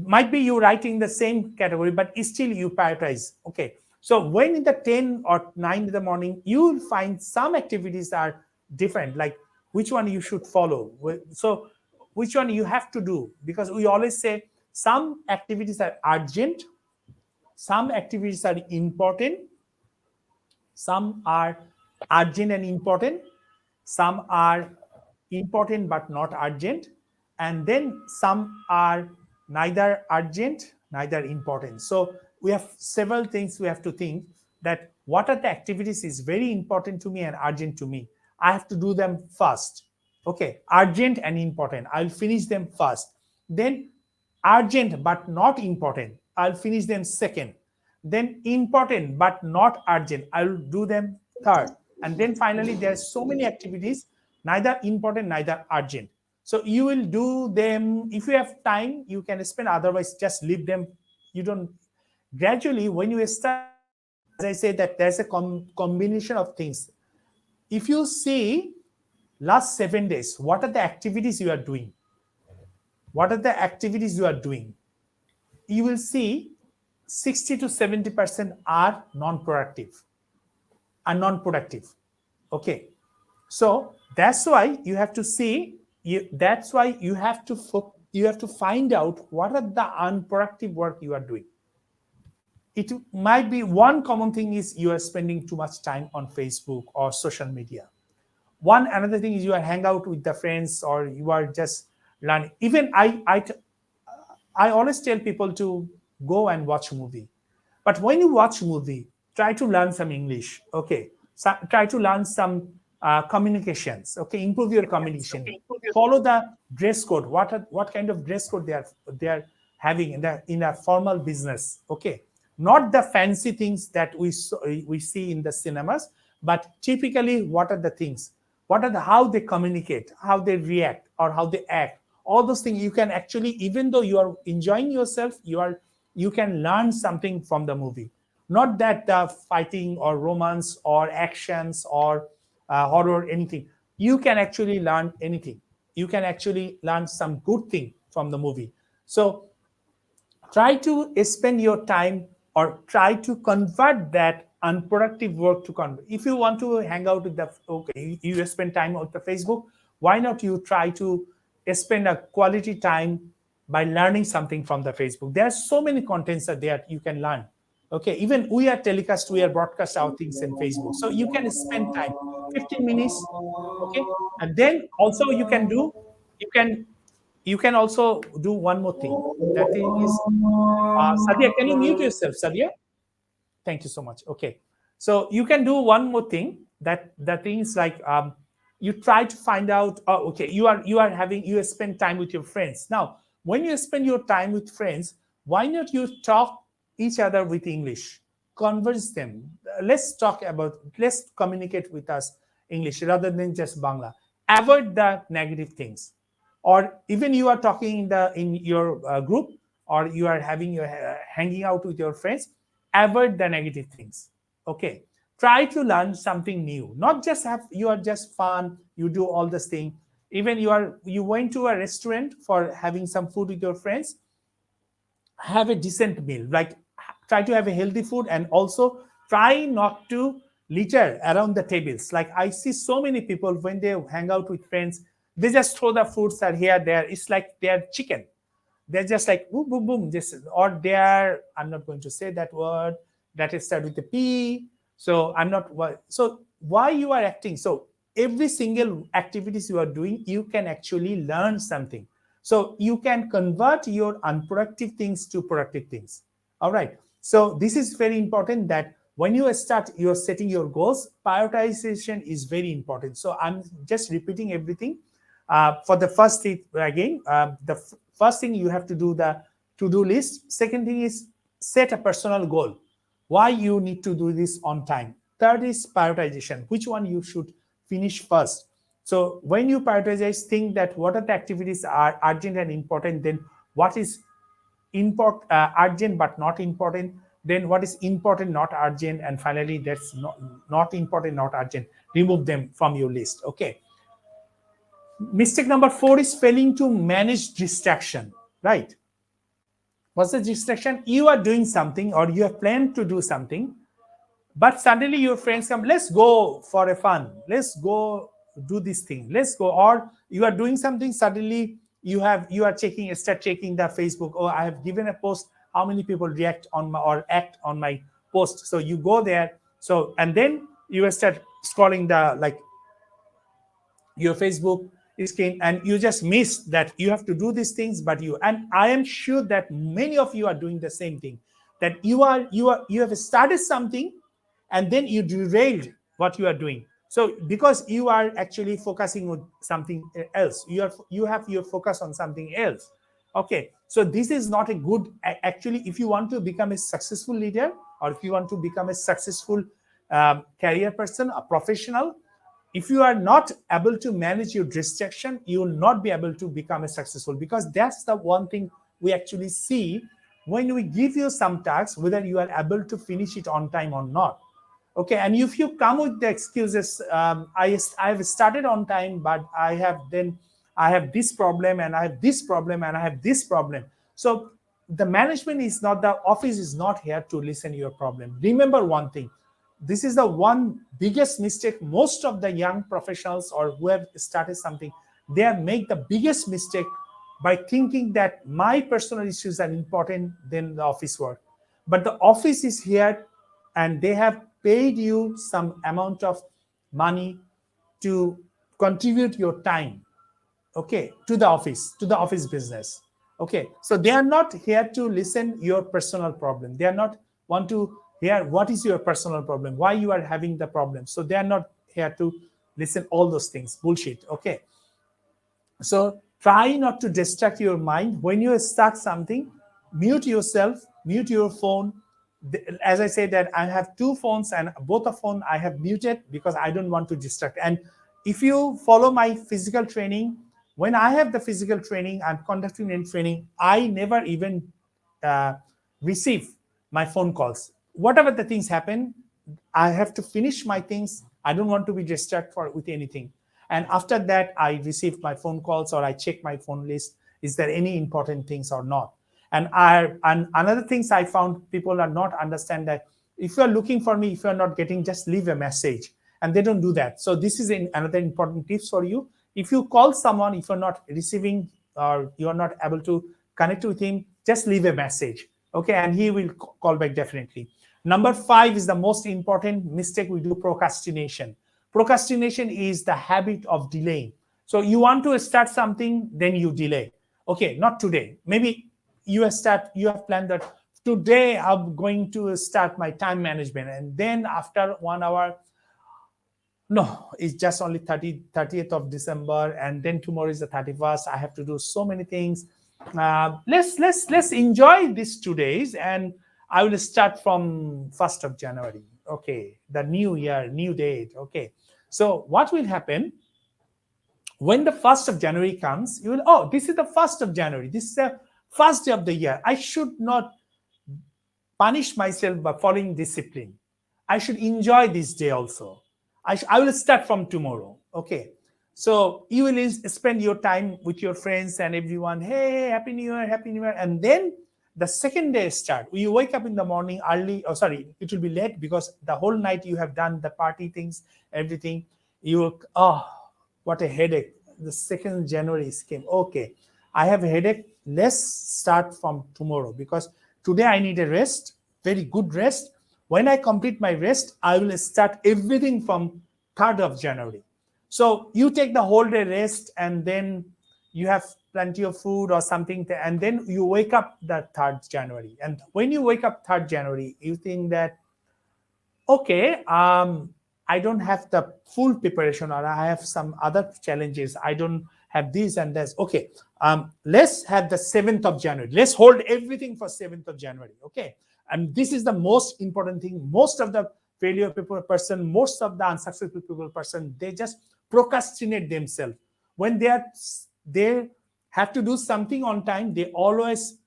S2: Might be you writing the same category, but still you prioritize. Okay. So when in the 10 or 9 in the morning, you will find some activities are different, like which one you should follow. So which one you have to do, because we always say some activities are urgent, some activities are important, some are urgent and important, some are important but not urgent, and then some are neither urgent neither important. So we have several things we have to think, that what are the activities is very important to me and urgent to me. I have to do them first. Okay, urgent and important, I'll finish them first. Then urgent but not important, I'll finish them second. Then important but not urgent, I'll do them third. And then finally, there's so many activities, neither important neither urgent. So you will do them if you have time, you can spend, otherwise just leave them. You don't, gradually when you start, as I say, that there's a combination of things. If you see last 7 days, what are the activities you are doing, what are the activities you are doing, you will see 60 to 70% are non-productive, okay. So that's why you have to see, that's why you have to you have to find out what are the unproductive work you are doing. It might be one common thing is you are spending too much time on Facebook or social media. One another thing is you are hang out with the friends, or you are just learning. Even I always tell people to go and watch a movie. But when you watch a movie, try to learn some English. Okay, so try to learn some communications. Okay, improve your communication. Follow the dress code. What kind of dress code they are having in a formal business. Okay, not the fancy things that we see in the cinemas, but typically what are the things, what are the how they communicate, how they react, or how they act. All those things you can actually, even though you are enjoying yourself, you can learn something from the movie. Not that fighting or romance or actions or horror, anything. You can actually learn anything. You can actually learn some good thing from the movie. So Try to spend your time or try to convert that unproductive work to convert. If you want to hang out with the, okay, you spend time with the Facebook, why not you try to spend a quality time by learning something from the Facebook? There are so many contents that there you can learn. Okay, even we are telecast, we are broadcast our things in Facebook, so you can spend time 15 minutes. Okay, and then also you can you can also do one more thing. That thing is, Sadia, can you mute yourself, Sadia? Thank you so much. Okay, so you can do one more thing. That thing is like, you try to find out. Oh, okay, you spend time with your friends. Now, when you spend your time with friends, why not you talk each other with English? Converse them. Let's communicate with us English rather than just Bangla. Avoid the negative things, or even you are talking in your group, or you are having your hanging out with your friends, avoid the negative things. Okay, try to learn something new, not just have you are just fun, you do all this thing. Even you went to a restaurant for having some food with your friends, have a decent meal, like try to have a healthy food, and also try not to litter around the tables. Like I see so many people when they hang out with friends, they just throw the foods that here there, it's like they're chicken. They're just like boom boom boom, just, or they're, I'm not going to say that word, that is start with the P. So I'm not, so why you are acting so, every single activities you are doing, you can actually learn something. So you can convert your unproductive things to productive things. All right, so this is very important, that when you start you're setting your goals, prioritization is very important. So I'm just repeating everything. For the first thing again, first thing you have to do the to-do list. Second thing is set a personal goal, why you need to do this on time. Third is prioritization, which one you should finish first. So when you prioritize, think that what are the activities are urgent and important, then what is urgent but not important, then what is important not urgent, and finally that's not important not urgent, remove them from your list. Okay, mistake number 4 is failing to manage distraction, right? What's the distraction? You are doing something, or you have planned to do something, but suddenly your friends come, let's go for a fun, let's go do this thing, let's go. Or you are doing something, suddenly you are start checking the Facebook. Oh, I have given a post, how many people react on my or act on my post? So you go there, so, and then you start scrolling the, like, your Facebook screen, and you just miss that you have to do these things. But you, and I am sure that many of you are doing the same thing, that you have started something, and then you derailed what you are doing. So because you are actually focusing on something else, you have your focus on something else. Okay, so this is not a good, actually, if you want to become a successful leader, or if you want to become a successful career person, a professional, if you are not able to manage your distraction, you will not be able to become a successful. Because that's the one thing we actually see when we give you some tasks, whether you are able to finish it on time or not. Okay, and if you come with the excuses, I have started on time, but I have this problem, and I have this problem, and I have this problem. So the management is not, the office is not here to listen your problem. Remember one thing, this is the one biggest mistake most of the young professionals or who have started something, they have made the biggest mistake by thinking that my personal issues are important than the office work. But the office is here, and they have paid you some amount of money to contribute your time, okay, to the office business. Okay, so they are not here to listen your personal problem, they are not want to hear what is your personal problem, why you are having the problem. So they are not here to listen all those things, bullshit. Okay, so try not to distract your mind. When you start something, mute yourself, mute your phone. As I said, that I have two phones, and both the phone I have muted because I don't want to distract. And if you follow my physical training, when I have the physical training, I'm conducting in training, I never even uh, receive my phone calls. Whatever the things happen, I have to finish my things. I don't want to be distracted with anything. And after that, I receive my phone calls, or I check my phone list. Is there any important things or not? And another things I found, people are not understand that if you are looking for me, if you are not getting, just leave a message, and they don't do that. So this is another important tips for you. If you call someone, if you're not receiving or you're not able to connect with him, just leave a message, okay, and he will call back definitely. Number 5 is the most important mistake we do: procrastination. Procrastination is the habit of delaying. So you want to start something, then you delay. Okay, not today. Maybe you have planned that today I'm going to start my time management, and then after 1 hour, no, it's just only 30th of December, and then tomorrow is the 31st. I have to do so many things. Let's enjoy these 2 days, and I will start from 1st of January. Okay, the new year, new date. Okay, so what will happen when the 1st of January comes? You will, oh, this is the 1st of January. This is the first day of the year. I should not punish myself by following discipline. I should enjoy this day also. I will start from tomorrow. Okay. So you will spend your time with your friends and everyone. Hey, happy new year, happy new year. And then the second day start. You wake up in the morning early. Oh, sorry, it will be late because the whole night you have done the party things, everything. You, oh, what a headache. The 2nd January came. Okay, I have a headache. Let's start from tomorrow because today I need a rest, very good rest. When I complete my rest, I will start everything from 3rd of January. So you take the whole day rest, and then you have plenty of food or something, and then you wake up the 3rd January. And when you wake up 3rd January, you think that, okay, I don't have the full preparation, or I have some other challenges. I don't have this and this. Okay, let's have the 7th of January. Let's hold everything for 7th of January. Okay, and this is the most important thing. Most of the failure people person, most of the unsuccessful people person, they just procrastinate themselves. When they have to do something on time, they always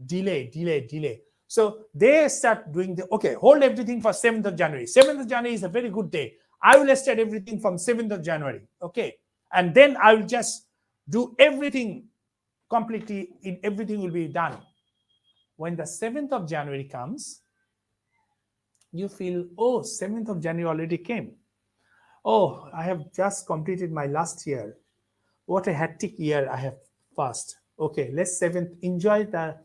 S2: delay. So they start doing the, okay, hold everything for 7th of January. 7th of January is a very good day. I will start everything from 7th of January. Okay. And then I will just do everything completely, in everything will be done. When the 7th of January comes, you feel, oh, 7th of January already came. Oh, I have just completed my last year. What a hectic year I have passed. Okay, let's 7th, enjoy the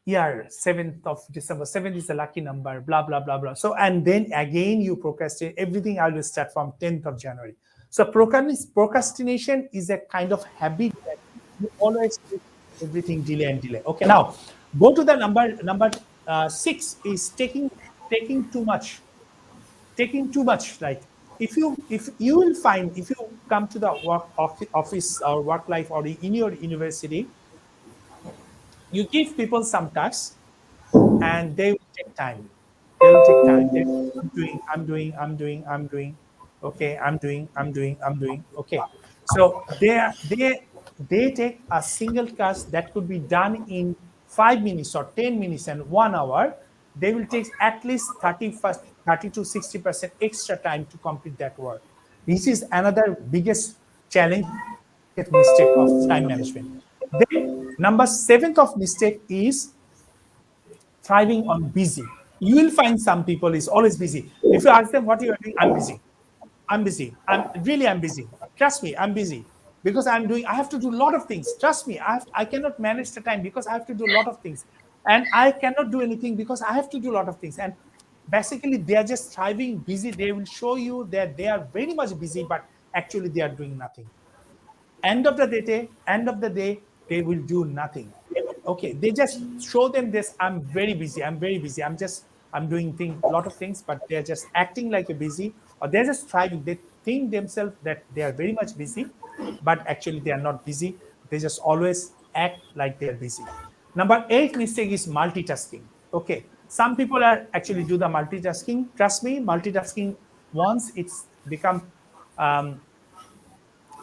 S2: year. 7th of December, 7th is a lucky number, blah blah blah blah. So, and then again you procrastinate everything. I will start from 10th of January. So procrastination is a kind of habit that you always do everything delay and delay. Okay, now go to the number 6 is taking too much. Taking too much. Like, if you will find, if you come to the office or work life, or in your university, you give people some tasks, and they will take time. They will take time. I'm doing. Okay, I'm doing. Okay, so they take a single task that could be done in 5 minutes or 10 minutes and 1 hour. They will take at least 30 to 60% extra time to complete that work. This is another biggest challenge, mistake of time management. Then number 7th of mistake is thriving on busy. You will find some people is always busy. If you ask them what you are doing, I'm busy. I'm busy. I'm busy. Trust me, I'm busy because I have to do a lot of things. Trust me, I cannot manage the time because I have to do a lot of things. And I cannot do anything because I have to do a lot of things. And basically they are just thriving busy. They will show you that they are very much busy, but actually they are doing nothing. End of the day, they will do nothing. Okay, they just show them this: I'm very busy, I'm doing lot of things, but they're just acting like a busy, or they're just thriving. They think themselves that they are very much busy, but actually they are not busy. They just always act like they're busy. Number 8 mistake is multitasking. Okay, some people are actually do the multitasking. Trust me, multitasking, once it's become um,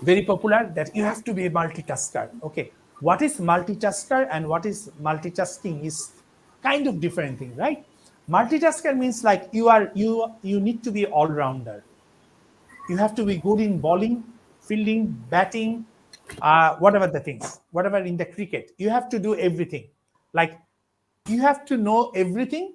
S2: very popular, that you have to be a multitasker. Okay, what is multitasker and what is multitasking is kind of different thing, right? Multitasker means like you need to be all rounder. You have to be good in bowling, fielding, batting, whatever the things, whatever in the cricket, you have to do everything. Like, you have to know everything,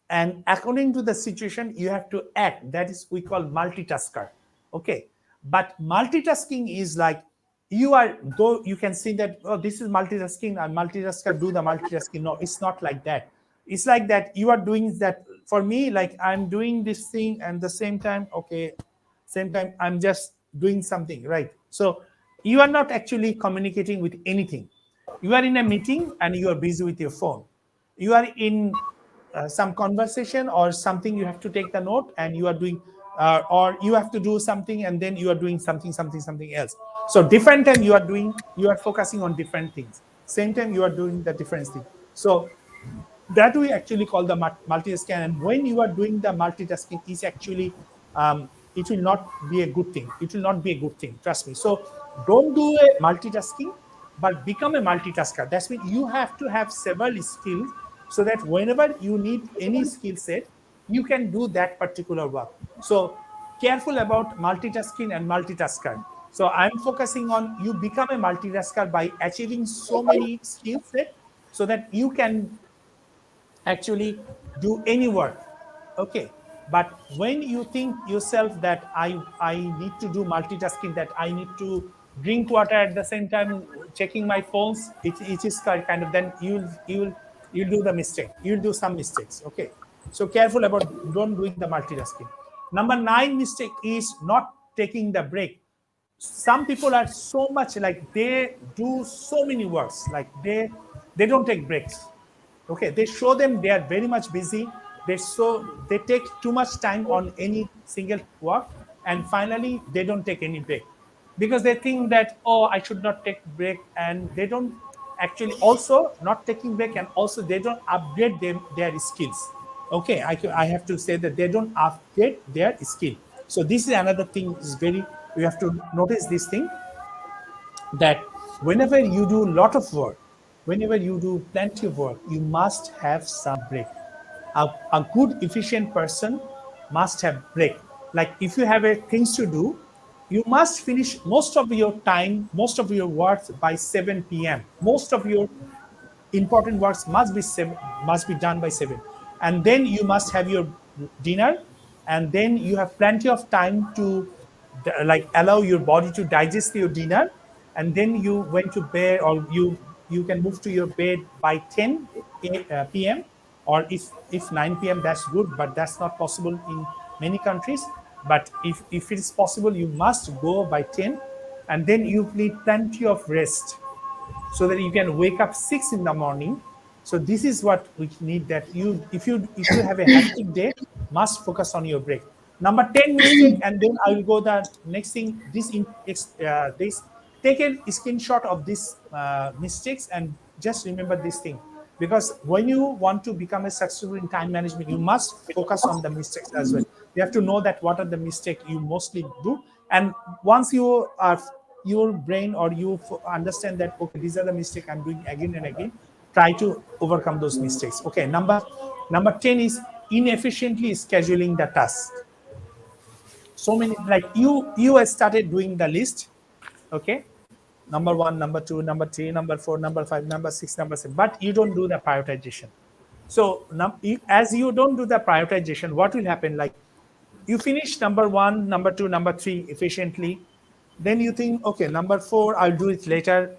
S2: and according to the situation you have to act. That is we call multitasker. Okay, but multitasking is like, you are, though you can see that, oh, this is multitasking and multitasker do the multitasking. No, it's not like that. It's like that you are doing that. For me, like, I'm doing this thing and the same time, okay, same time I'm just doing something, right? So you are not actually communicating with anything. You are in a meeting and you are busy with your phone. You are in some conversation or something, you have to take the note and you are doing, or you have to do something and then you are doing something else. So different time you are doing, you are focusing on different things, same time you are doing the different thing. So that we actually call the multitasking. And when you are doing the multitasking, is actually, it will not be a good thing. It will not be a good thing, trust me. So don't do a multitasking, but become a multitasker. That's mean you have to have several skills, so that whenever you need any skill set, you can do that particular work. So careful about multitasking and multitasker. So I'm focusing on you become a multitasker by achieving so many skill set, so that you can actually do any work. Okay, but when you think yourself that I need to do multitasking, that I need to drink water at the same time checking my phones, it is kind of, then you'll do the mistake, you'll do some mistakes. Okay, so careful about don't doing the multitasking. Number 9 mistake is not taking the break. Some people are so much like, they do so many works, like they don't take breaks. Okay, they show them they are very much busy. They take too much time on any single work, and finally they don't take any break, because they think that, oh, I should not take break, and they don't actually also not taking break, and also they don't upgrade their skills. Okay, I have to say that they don't upgrade their skill. So this is another thing, is very, you have to notice this thing, that whenever you do a lot of work, whenever you do plenty of work, you must have some break. A good, efficient person must have break. Like, if you have things to do, you must finish most of your time, most of your work by 7 p.m. Most of your important works must be done by 7, and then you must have your dinner, and then you have plenty of time to like allow your body to digest your dinner, and then you went to bed, or you can move to your bed by 10 p.m., or if 9 p.m., that's good, but that's not possible in many countries. But if it is possible, you must go by 10, and then you need plenty of rest, so that you can wake up 6 in the morning. So this is what we need, that if you have a hectic day, must focus on your break. Number 10 mistake, and then I will go the next thing. This take a screenshot of these mistakes, and just remember this thing, because when you want to become a successful in time management, you must focus on the mistakes as well. You have to know that what are the mistakes you mostly do, and once you are, your brain, or you understand that, okay, these are the mistakes I'm doing again and again, try to overcome those mistakes. Okay, number 10 is inefficiently scheduling the task. So many, like, you have started doing the list. Okay, number 1, number 2, number 3, number 4, number 5, number 6, number 7, but you don't do the prioritization. So as you don't do the prioritization, what will happen? Like, you finish number 1, number 2, number 3 efficiently, then you think, okay, number 4 I'll do it later.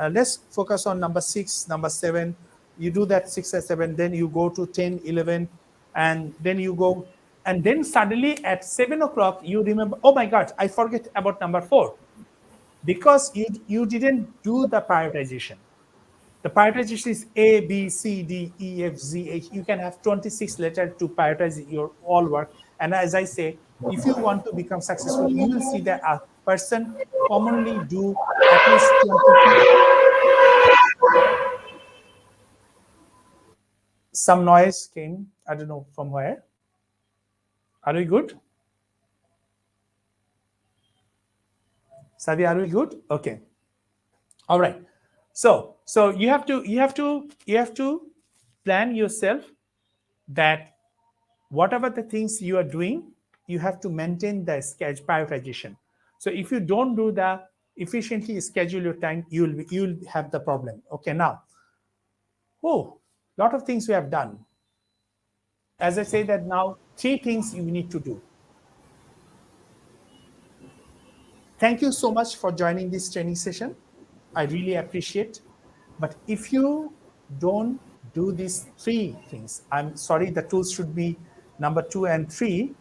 S2: Let's focus on number 6, number 7. You do that 6 and 7, then you go to 10, 11, and then you go, and then suddenly at 7 o'clock you remember, oh my god, I forget about number 4, because you didn't do the prioritization. The prioritization is A, B, C, D, E, F, Z, H. You can have 26 letters to prioritize your all work. And as I say, if you want to become successful, you will see that a person commonly do at least 22. Some noise came. I don't know from where. Are we good? Savi, are we good? Okay. All right. So you have to plan yourself, that whatever the things you are doing, you have to maintain the schedule prioritization. So if you don't do the efficiently schedule your time, you'll have the problem. Okay, now, oh, Lot of things we have done. As I say that now, three things you need to do. Thank you so much for joining this training session. I really appreciate. But if you don't do these three things, I'm sorry, the tools should be number 2 and 3.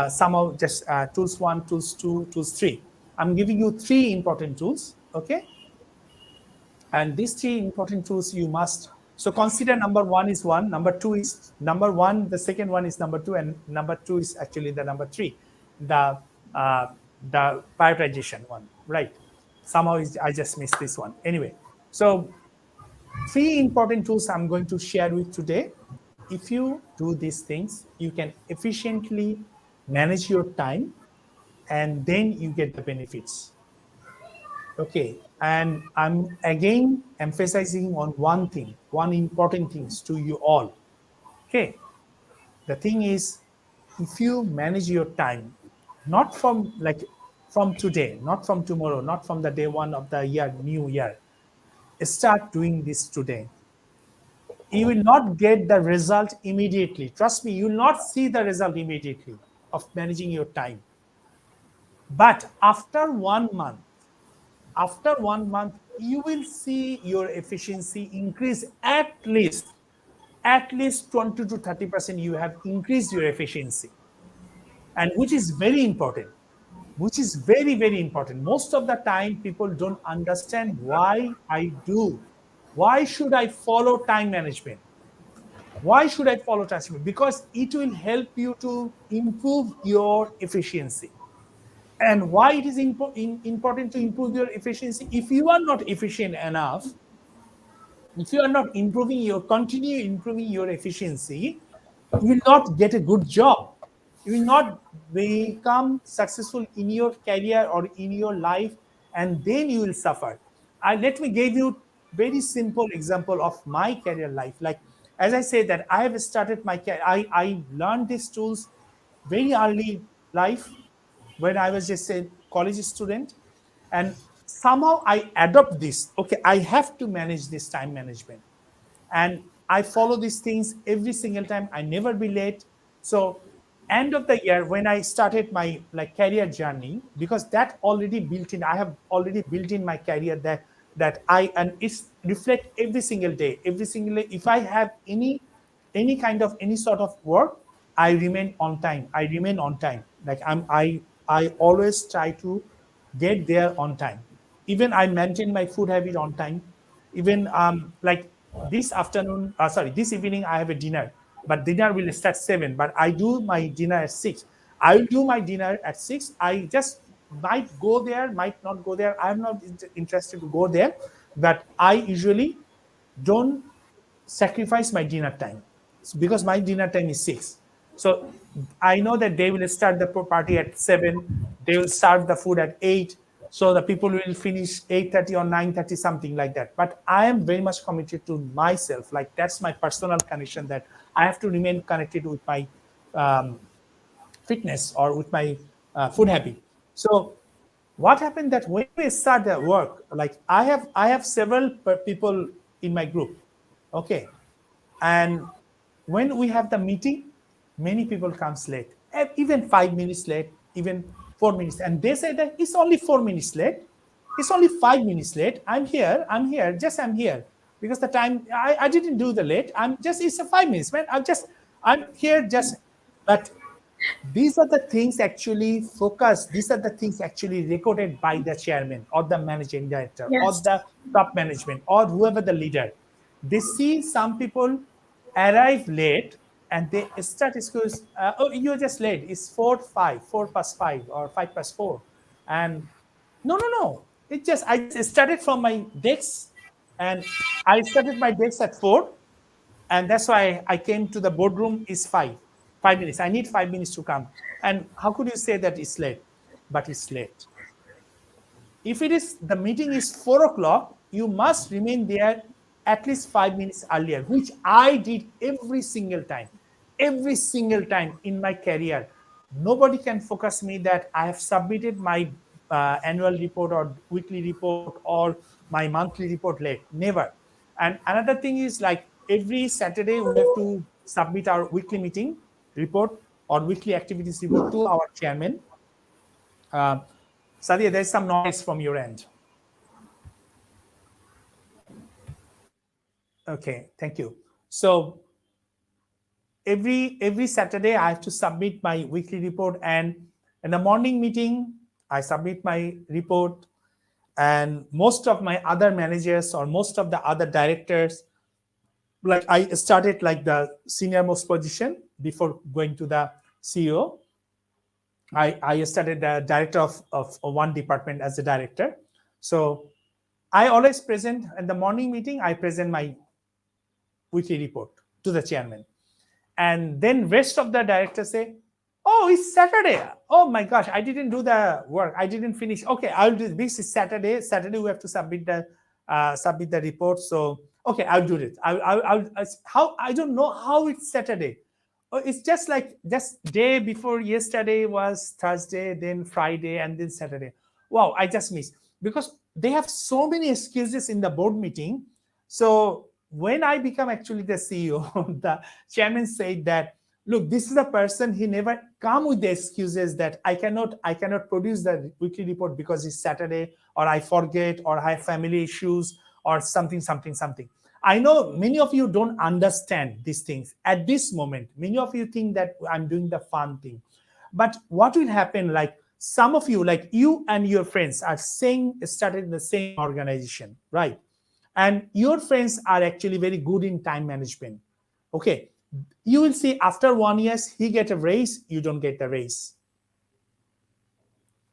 S2: Somehow just tools 1, tools 2, tools 3. I'm giving you three important tools, okay? And these three important tools you must. So consider number 1 is 1, number 2 is number 1, the second one is number 2, and number 2 is actually the number 3, the uh, the prioritization one, right? Somehow I just missed this one. Anyway, so three important tools I'm going to share with today. If you do these things, you can efficiently manage your time, and then you get the benefits. Okay, and I'm again emphasizing on one thing, one important things to you all. Okay, the thing is, if you manage your time, not from like from today, not from tomorrow, not from the day one of the year, new year, start doing this today. You will not get the result immediately. Trust me, you will not see the result immediately of managing your time. But after 1 month, you will see your efficiency increase at least 20 to 30%. You have increased your efficiency, and which is very important. Which is very, very important. Most of the time, people don't understand why I do. Why should I follow time management? Why should I follow time management? Because it will help you to improve your efficiency. And why it is important to improve your efficiency? If you are not efficient enough, if you are not continue improving your efficiency, you will not get a good job. You will not become successful in your career or in your life, and then you will suffer. Let me give you very simple example of my career life. Like, as I say that I have started my career, I learned these tools very early life when I was just a college student, and somehow I adopt this. Okay, I have to manage this time management, and I follow these things every single time. I never be late. So end of the year when I started my like career journey, because that already built in, I have already built in my career that I, and it's reflect every single day, every single day. If I have any kind of any sort of work, I remain on time. I remain on time. Like I always try to get there on time. Even I maintain my food habit on time. Even like this afternoon, sorry, this evening I have a dinner, but dinner will start 7. But I do my dinner at 6. I will do my dinner at 6. I just might go there, might not go there. I'm not interested to go there, but I usually don't sacrifice my dinner time. Because my dinner time is 6. So I know that they will start the party at 7. They will start the food at 8. So the people will finish 8:30 or 9:30, something like that. But I am very much committed to myself. Like, that's my personal connection, that I have to remain connected with my um, fitness or with my food habit. So what happened that when we start the work, like I have several people in my group, okay, and when we have the meeting, many people comes late, even 5 minutes late, even 4 minutes, and they say that it's only 4 minutes late, it's only 5 minutes late. I'm here, just I'm here because the time I didn't do the late. I'm just, it's a 5 minutes, man. I'm here just. But these are the things actually focused. These are the things actually recorded by the chairman or the managing director or
S1: Yes.
S2: the top management or whoever the leader. They see some people arrive late and they start excuse, oh, you're just late. It's 4 past 5 or 5 past 4. And no. It just, I just started from my desk, and I started my desk at 4, and that's why I came to the boardroom is 5 minutes. I need 5 minutes to come. And how could you say that it's late? But it's late. If it is the meeting is 4 o'clock, you must remain there at least 5 minutes earlier, which I did every single time in my career. Nobody can focus me that I have submitted my annual report or weekly report or my monthly report late. Never. And another thing is like every Saturday we have to submit our weekly meeting report or weekly activities report to our chairman. Uh, Sadia, there's some noise from your end. Okay, thank you. So every Saturday I have to submit my weekly report, and in the morning meeting I submit my report, and most of my other managers or most of the other directors, like I started like the senior most position before going to the CEO. I started the director of one department as a director. So I always present in the morning meeting, I present my weekly report to the chairman. And then rest of the directors say, oh, it's Saturday. Oh my gosh, I didn't do the work. I didn't finish. Okay, I'll do this. Is Saturday we have to submit the report. So okay, I'll do it. How I don't know how it's Saturday. Oh, it's just like just day before yesterday was Thursday, then Friday, and then Saturday. Wow, I just missed because they have so many excuses in the board meeting. So when I become actually the CEO, the chairman said that, look, this is a person, he never come with the excuses that I cannot produce the weekly report because it's Saturday, or I forget, or I have family issues, or something. I know many of you don't understand these things at this moment. Many of you think that I'm doing the fun thing. But what will happen, like some of you, like you and your friends are saying started in the same organization, right? And your friends are actually very good in time management. Okay, you will see after 1 year he get a raise, you don't get the raise.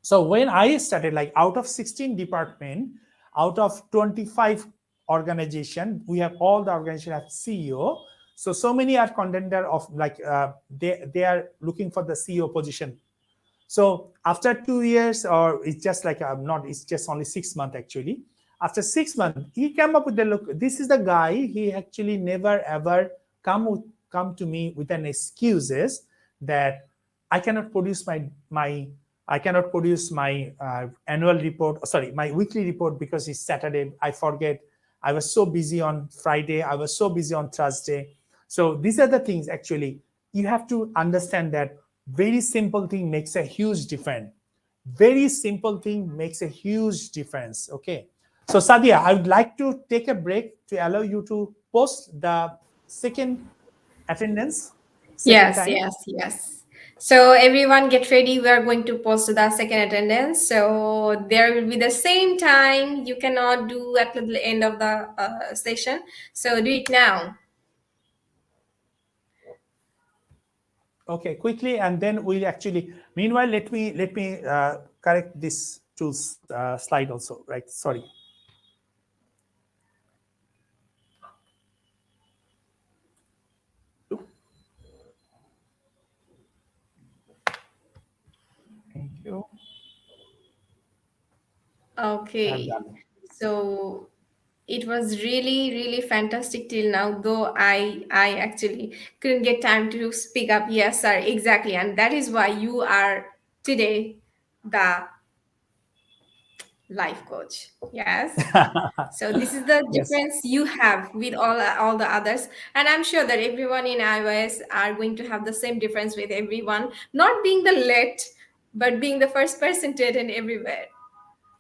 S2: So when I started, like out of 16 department, out of 25 organization, we have all the organization have CEO. So many are contender of like they are looking for the CEO position. So after 2 years, or it's just like not, it's just only 6 months actually. After 6 months, he came up with the look. This is the guy. He actually never ever come to me with an excuses that I cannot produce my I cannot produce my annual report. Sorry, my weekly report because it's Saturday. I forget. I was so busy on Friday. I was so busy on Thursday. So these are the things actually you have to understand that very simple thing makes a huge difference. Very simple thing makes a huge difference. Okay. So Sadia, I would like to take a break to allow you to post the second attendance, second
S1: Yes,
S2: time.
S1: yes, yes. So everyone get ready. We are going to post the second attendance. So there will be the same time. You cannot do at the end of the session. So do it now.
S2: Okay, quickly, and then we'll actually. Meanwhile, let me correct this to slide also. Right. Sorry. Thank you. I've
S1: Okay.
S2: done.
S1: So it was really, really fantastic till now, though I actually couldn't get time to speak up. Yes, sir, exactly. And that is why you are today the life coach. Yes. So this is the
S2: Yes.
S1: difference you have with all the others, and I'm sure that everyone in iOS are going to have the same difference with everyone, not being the late, but being the first person to attend everywhere.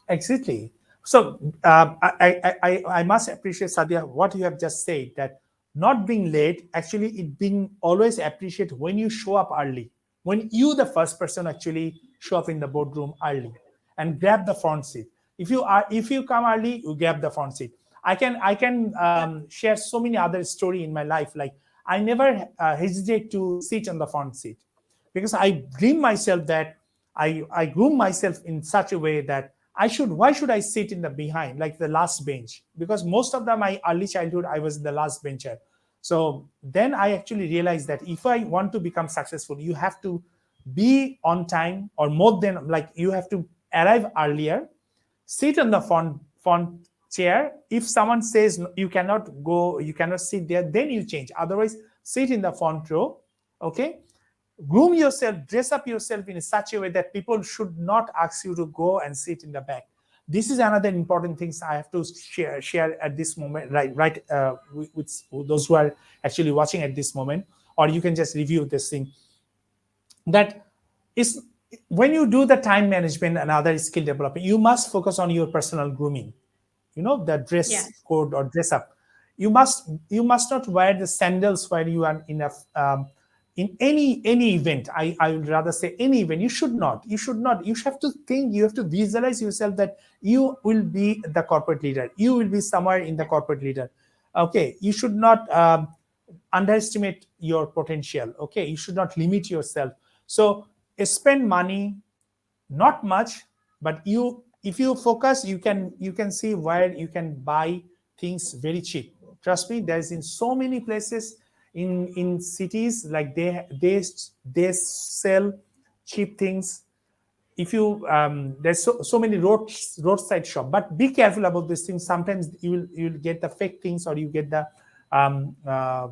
S2: Exactly. So I must appreciate Sadia what you have just said, that not being late, actually it being always appreciate when you show up early, when you the first person actually show up in the boardroom early and grab the front seat. If you come early, you grab the front seat. I can share so many other story in my life. Like I never hesitate to sit on the front seat because I dream myself that I groom myself in such a way that why should I sit in the behind, like the last bench? Because most of my early childhood, I was the last bencher. So then I actually realized that if I want to become successful, you have to be on time, or more than, like you have to arrive earlier, sit on the front chair. If someone says you cannot go, you cannot sit there, then you change. Otherwise, sit in the front row. Okay, groom yourself, dress up yourself in such a way that people should not ask you to go and sit in the back. This is another important things I have to share at this moment, right with those who are actually watching at this moment, or you can just review this thing. That is, when you do the time management and other skill development, you must focus on your personal grooming. The dress
S1: Yes.
S2: code or dress up. You must not wear the sandals while you are in any event. I would rather say any event. You should not. You have to think, you have to visualize yourself that you will be the corporate leader, you will be somewhere in the corporate leader. Okay, you should not underestimate your potential. Okay, you should not limit yourself. So spend money, not much, but if you focus, you can see where you can buy things very cheap. Trust me, there's in so many places in cities, like they sell cheap things. If you there's so many roadside shop, but be careful about these things. Sometimes you'll get the fake things, or you get the um, uh,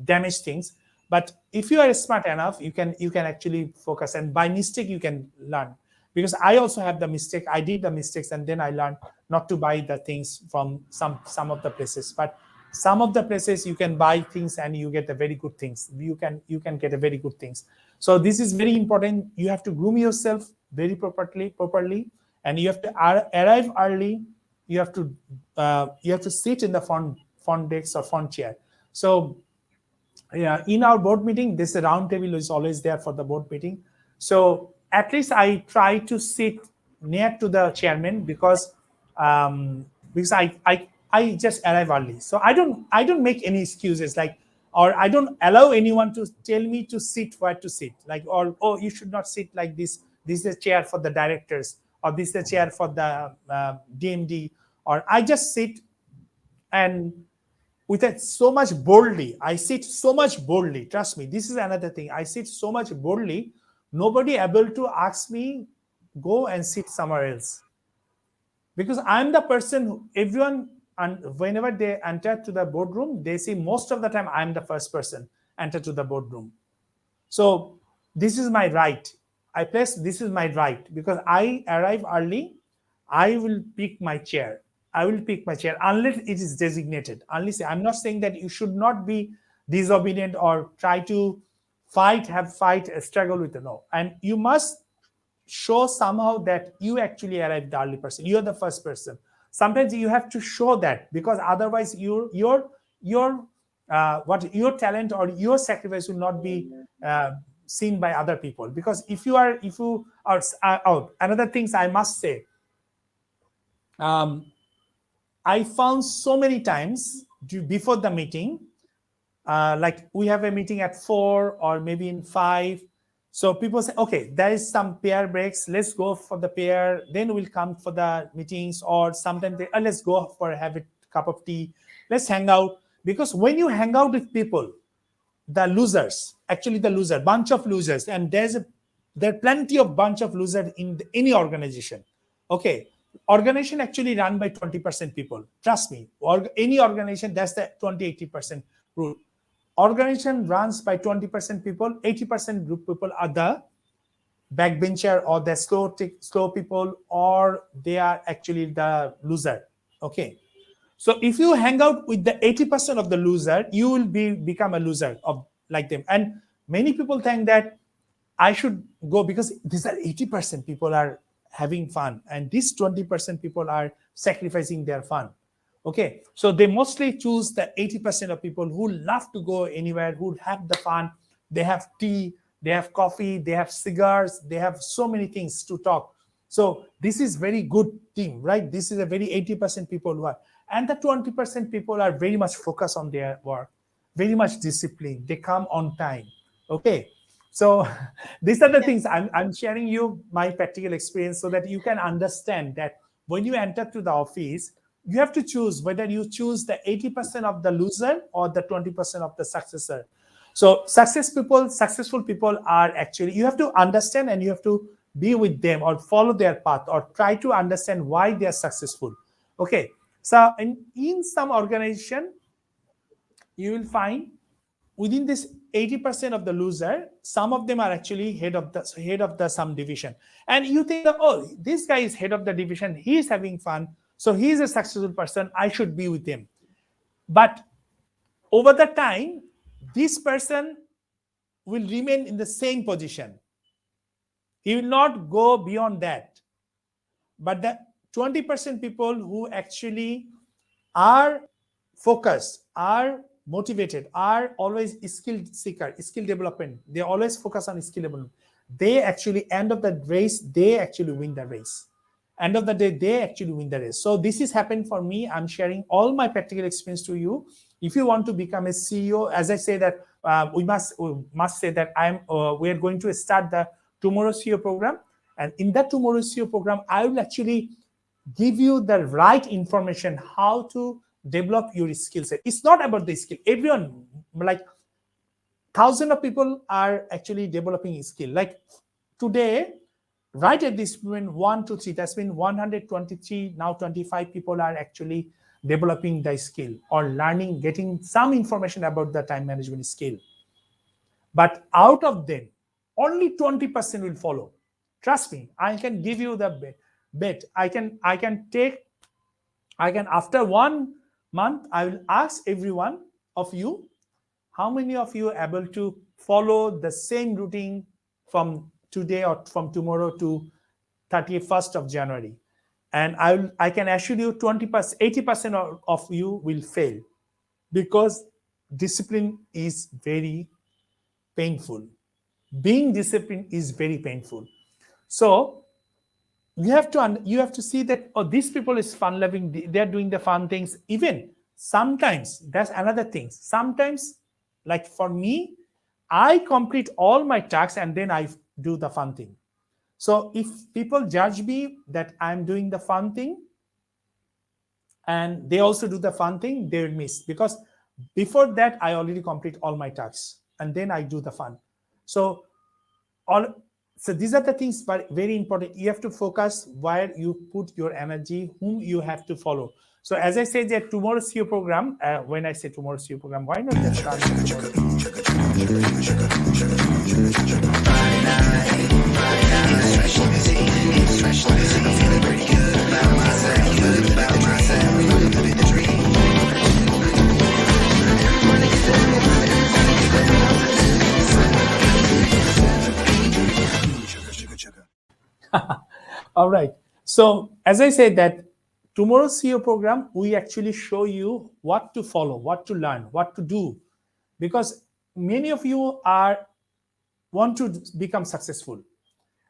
S2: damaged things. But if you are smart enough, you can actually focus, and by mistake you can learn. Because I also have the mistake, I did the mistakes, and then I learned not to buy the things from some of the places. But some of the places you can buy things and you get the very good things. You can get a very good things. So this is very important. You have to groom yourself very properly, and you have to arrive early. You have to sit in the front desk or front chair. So yeah, in our board meeting, this round table is always there for the board meeting. So at least I try to sit near to the chairman, um, because I just arrive early. So I don't make any excuses, like, or I don't allow anyone to tell me to sit where to sit, like, or, oh, you should not sit like this. This is a chair for the directors, or this is a chair for the DMD, or I just sit. And with it so much boldly, I sit so much boldly. Trust me, this is another thing. I sit so much boldly, nobody able to ask me go and sit somewhere else, because I'm the person who everyone, and whenever they enter to the boardroom, they see most of the time I'm the first person enter to the boardroom. So this is my right. This is my right, because I arrive early. I will pick my chair. I will pick my chair unless it is designated. Unless, I'm not saying that you should not be disobedient or try to fight, struggle with the no. And you must show somehow that you actually arrived the early person. You're the first person. Sometimes you have to show that, because otherwise your talent or your sacrifice will not be uh, seen by other people. Because if you are out, another things I must say, um, I found so many times before the meeting, like we have a meeting at 4 or maybe in 5. So people say, okay, there is some pair breaks, let's go for the pair, then we'll come for the meetings. Or sometimes they, let's go for have a cup of tea, let's hang out. Because when you hang out with people, the losers, actually the loser, bunch of losers, and there are plenty of bunch of losers in any organization. Okay, organization actually run by 20% people. Trust me, or any organization, that's the 20-80% rule. Organization runs by 20% people. 80% group people are the backbencher, or the slow people, or they are actually the loser. Okay, so if you hang out with the 80% of the loser, you will become a loser of like them. And many people think that I should go, because these are 80% people are having fun, and these 20% people are sacrificing their fun. Okay, so they mostly choose the 80% of people who love to go anywhere, who have the fun. They have tea, they have coffee, they have cigars, they have so many things to talk. So this is very good team, right? This is a very 80% people who are, and the 20% people are very much focused on their work, very much disciplined. They come on time. Okay, so these are the things I'm sharing you my practical experience, so that you can understand that when you enter to the office, you have to choose whether you choose the 80% of the loser or the 20% of the successor. So successful people are actually, you have to understand, and you have to be with them or follow their path, or try to understand why they are successful. Okay, so in some organization, you will find within this 80% of the loser, some of them are actually head of the some division. And you think that, oh, this guy is head of the division, he is having fun, so he is a successful person, I should be with him. But over the time, this person will remain in the same position. He will not go beyond that. But the 20% people who actually are focused, are motivated, are always skill seeker, skill development, they always focus on skill development, they actually, end of the race, they actually win the race. End of the day, they actually win the race. So this is happened for me. I'm sharing all my practical experience to you. If you want to become a CEO, as I say that, we must say that we are going to start the Tomorrow CEO program. And in that Tomorrow CEO program, I will actually give you the right information how to develop your skill set. It's not about the skill. Everyone, like thousands of people are actually developing skill. Like today, right at this moment, 1 2 3, that's been 123, now 25 people are actually developing the skill or learning, getting some information about the time management skill. But out of them, only 20% will follow. Trust me, I can give you the bet. I can after 1 month, I will ask everyone of you, how many of you are able to follow the same routine from today or from tomorrow to 31st of January? And I can assure you 20%, 80% of you will fail, because discipline is very painful. Being disciplined is very painful. So you have to see that, oh, these people is fun loving, they're doing the fun things. Even sometimes, that's another thing, sometimes, like for me, I complete all my tasks and then I do the fun thing. So if people judge me that I'm doing the fun thing and they also do the fun thing, they will miss, because before that I already complete all my tasks and then I do the fun. So all so these are the things, but very important. You have to focus where you put your energy, whom you have to follow. So as I said, that tomorrow's CEO program, when I say tomorrow's CEO program, why not just start all right. So as I said that tomorrow's CEO program, we actually show you what to follow, what to learn, what to do, because many of you want to become successful,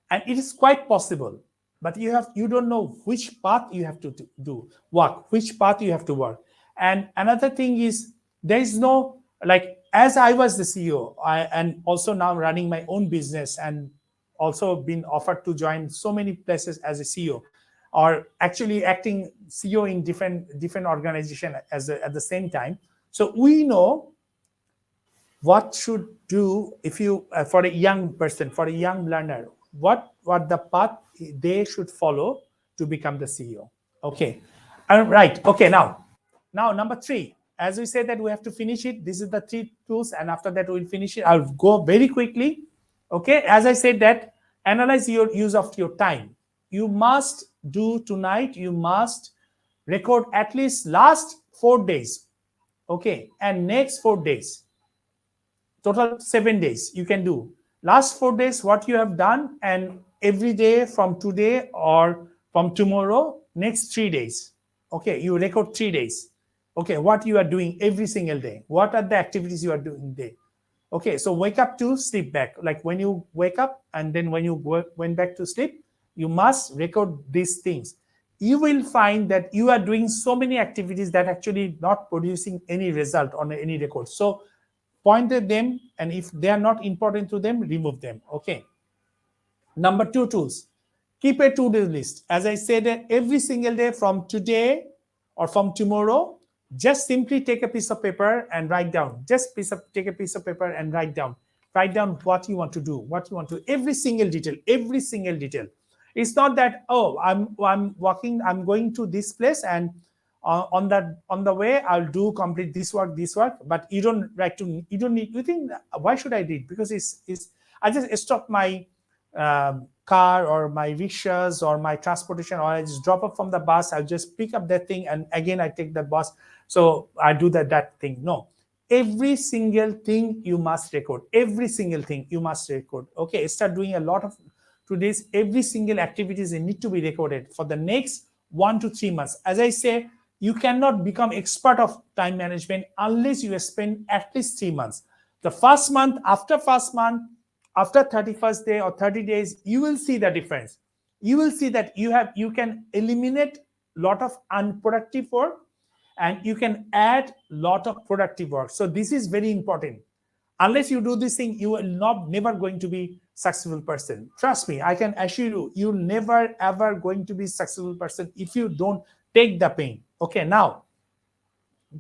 S2: and it is quite possible, but you don't know which path you have to work, which path you have to work. And another thing is, there is no, like, as I was the CEO, and also now running my own business, and also been offered to join so many places as a CEO, or actually acting CEO in different organization at the same time. So we know what should do, if you for a young person, for a young learner, what the path they should follow to become the CEO. Okay, right. Okay, now number 3, as we said that we have to finish it, this is the 3 tools, and after that we'll finish it. I'll go very quickly. Okay, as I said that, analyze your use of your time. You must do tonight, you must record at least last 4 days, okay, and next 4 days, total 7 days you can do. Last 4 days what you have done, and every day from today or from tomorrow, next 3 days, okay, you record 3 days, okay, what you are doing every single day, what are the activities you are doing day. Okay, so wake up to sleep back, like when you wake up and then when you went back to sleep, you must record these things. You will find that you are doing so many activities that actually not producing any result on any record. So point at them, and if they are not important to them, remove them. Okay, number 2 tools, keep a to-do list. As I said, every single day from today or from tomorrow, just simply take a piece of paper and write down. Take a piece of paper and write down. Write down what you want to do, every single detail, every single detail. It's not that, oh, I'm walking, I'm going to this place, and On the way, I'll do complete this work, but you don't like to, you don't need, you think, why should I read? Because it's I just stop my car or my rickshaws or my transportation, or I just drop up from the bus, I'll just pick up that thing and again I take the bus. So I do that thing. No, every single thing you must record, every single thing you must record. Okay, start doing a lot of today's, every single activities need to be recorded for the next 1 to 3 months. As I say, you cannot become expert of time management unless you spend at least 3 months. The first month, after 31st day or 30 days, you will see the difference. You will see that you can eliminate lot of unproductive work and you can add lot of productive work. So this is very important. Unless you do this thing, you will not never going to be successful person. Trust me, I can assure you, you'll never ever going to be successful person if you don't take the pain. Okay, now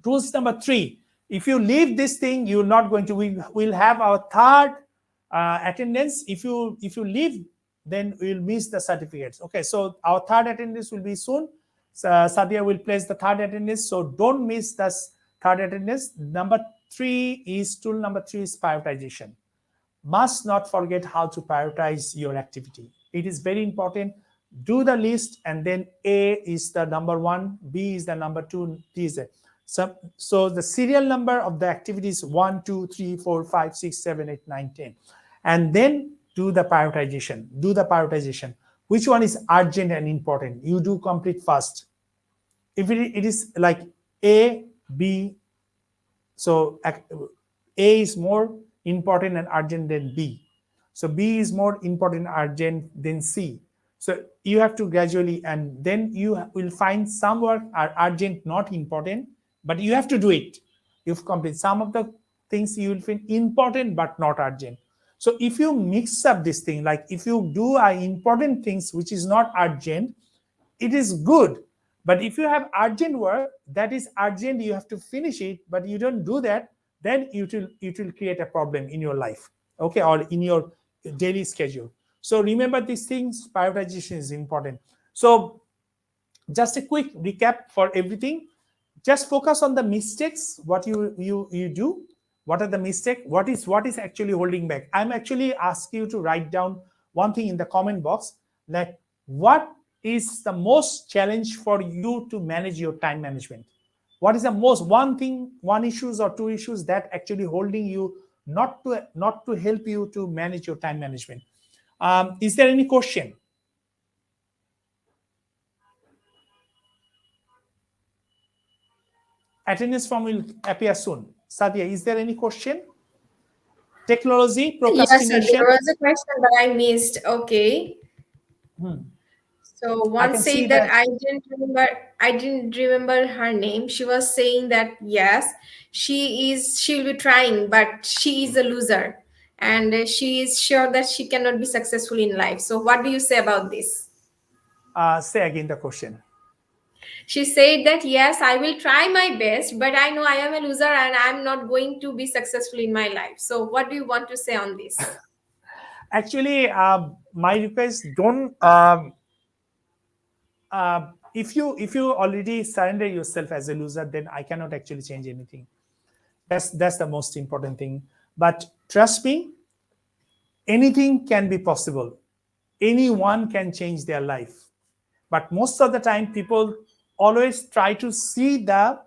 S2: rules number 3. If you leave this thing, you're not going to, we will have our third attendance. If you leave, then we'll miss the certificates. Okay, so our third attendance will be soon. Sadia will place the third attendance, so don't miss the third attendance. Tool number 3 is prioritization. Must not forget how to prioritize your activity. It is very important. Do the list, and then A is the number 1, B is the number 2, D is it. So the serial number of the activities 1, 2, 3, 4, 5, 6, 7, 8, 9, 10. And then do the prioritization. Do the prioritization. Which one is urgent and important? You do complete first. If it is like A, B, so A is more important and urgent than B. So B is more important and urgent than C. So you have to gradually, and then you will find some work are urgent, not important, but you have to do it. You've complete some of the things you will find important but not urgent. So if you mix up this thing, like if you do important things which is not urgent, it is good. But if you have urgent work that is urgent, you have to finish it, but you don't do that, then it will create a problem in your life, okay, or in your daily schedule. So remember these things. Prioritization is important. So just a quick recap for everything. Just focus on the mistakes. What you do. What are the mistakes? What is actually holding back? I'm actually asking you to write down one thing in the comment box, like what is the most challenge for you to manage your time management? What is the most one thing, one issues or two issues that actually holding you not to help you to manage your time management? Is there any question? Attendance form will appear soon. Sadia, is there any question? Technology,
S1: Yes, sir.
S2: procrastination.
S1: There was a question that I missed. Okay. So
S2: I
S1: one
S2: can see
S1: said that
S2: that.
S1: I didn't remember her name. She was saying that yes, she'll be trying, but she is a loser. And she is sure that she cannot be successful in life. So what do you say about this?
S2: Say again the question.
S1: She said that yes, I will try my best, but I know I am a loser and I'm not going to be successful in my life. So what do you want to say on this?
S2: Actually, my request, don't. If you already surrender yourself as a loser, then I cannot actually change anything. That's the most important thing. But trust me, anything can be possible. Anyone can change their life. But most of the time, people always try to see the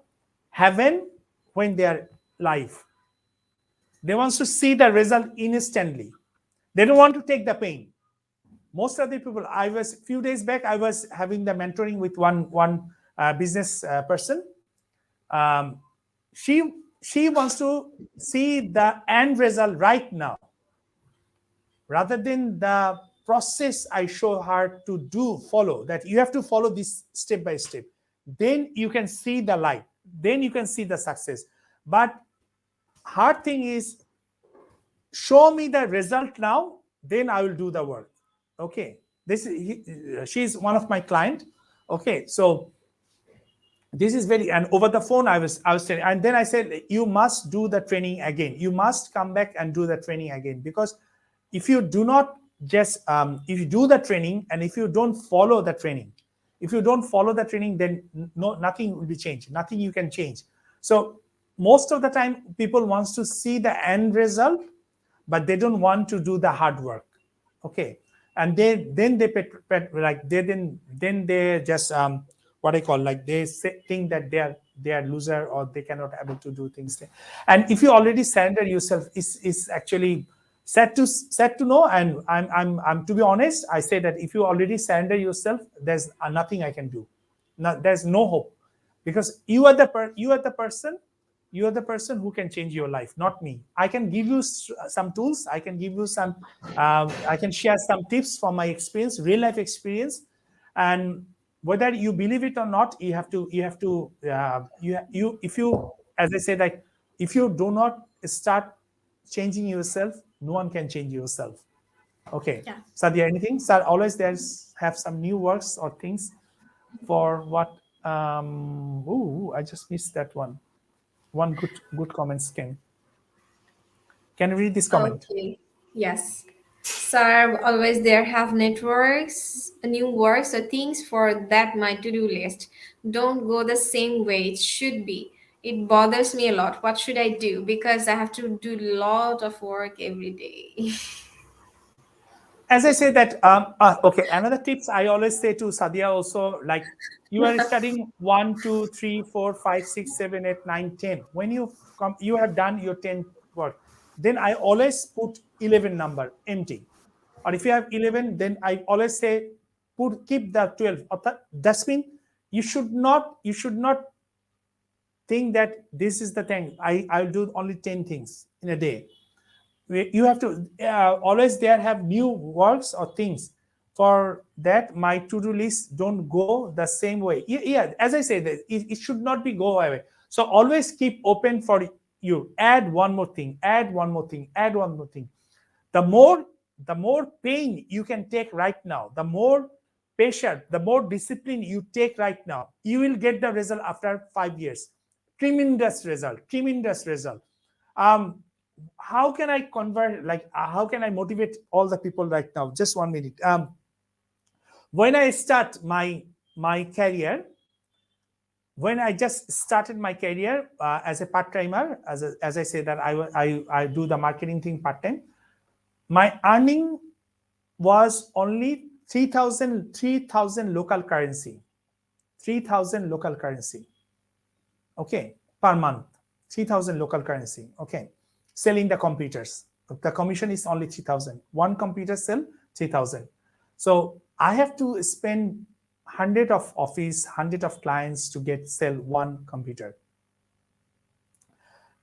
S2: heaven when they are live. They want to see the result instantly. They don't want to take the pain. Most of the people, I was few days back, I was having the mentoring with one business person. Um, she wants to see the end result right now, rather than the process I show her to follow. That you have to follow this step by step. Then you can see the light. Then you can see the success. But hard thing is, show me the result now, then I will do the work. Okay, she's one of my client. Okay, so this is very, and over the phone I was saying, and then I said, you must do the training again. You must come back and do the training again, because if you do not just if you do the training and if you don't follow the training, If you don't follow the training, then nothing will be changed. Nothing you can change. So most of the time, people wants to see the end result, but they don't want to do the hard work. Okay, and then they like then they just what I call, like they think that they are loser, or they cannot able to do things. And if you already surrender yourself, is actually sad to know. And I'm to be honest, I say that if you already surrender yourself, there's nothing I can do. No, there's no hope, because you are the person, you are the person who can change your life, not me. I can give you some tools, I can give you some I can share some tips from my experience, real life experience. And whether you believe it or not, you if you, as I said, like, if you do not start changing yourself, no one can change yourself. Okay,
S1: Yeah.
S2: Sadia, anything? So always there's have some new works or things for what. I just missed that one. One good comments can you read this comment?
S1: Okay. Yes. Sir, always there have networks, new works or things for that my to-do list. Don't go the same way it should be. It bothers me a lot. What should I do? Because I have to do a lot of work every day.
S2: As I say that, okay, another tips I always say to Sadia also, like, you are studying 1, 2, 3, 4, 5, 6, 7, 8, 9, 10. When you come, you have done your 10 work. Then I always put 11 number empty. Or if you have 11, then I always say keep the 12. That's mean you should not think that this is the thing. I'll do only 10 things in a day. You have to always there have new works or things. For that, my to-do list don't go the same way. Yeah, as I say, that it should not be go away. So always keep open for you. Add one more thing, add one more thing, add one more thing. The more pain you can take right now, the more patient, the more discipline you take right now, you will get the result after 5 years. Tremendous result. um how can I convert, like, how can I motivate all the people right now? Just 1 minute. When I start my career, when I just started my career as a part-timer, as I say that I do the marketing thing part-time, my earning was only 3,000 local currency. 3,000 local currency. Okay, per month. 3,000 local currency. Okay, selling the computers. The commission is only 3,000. One computer sell 3,000. So I have to spend 100 of office, 100 of clients to get sell one computer.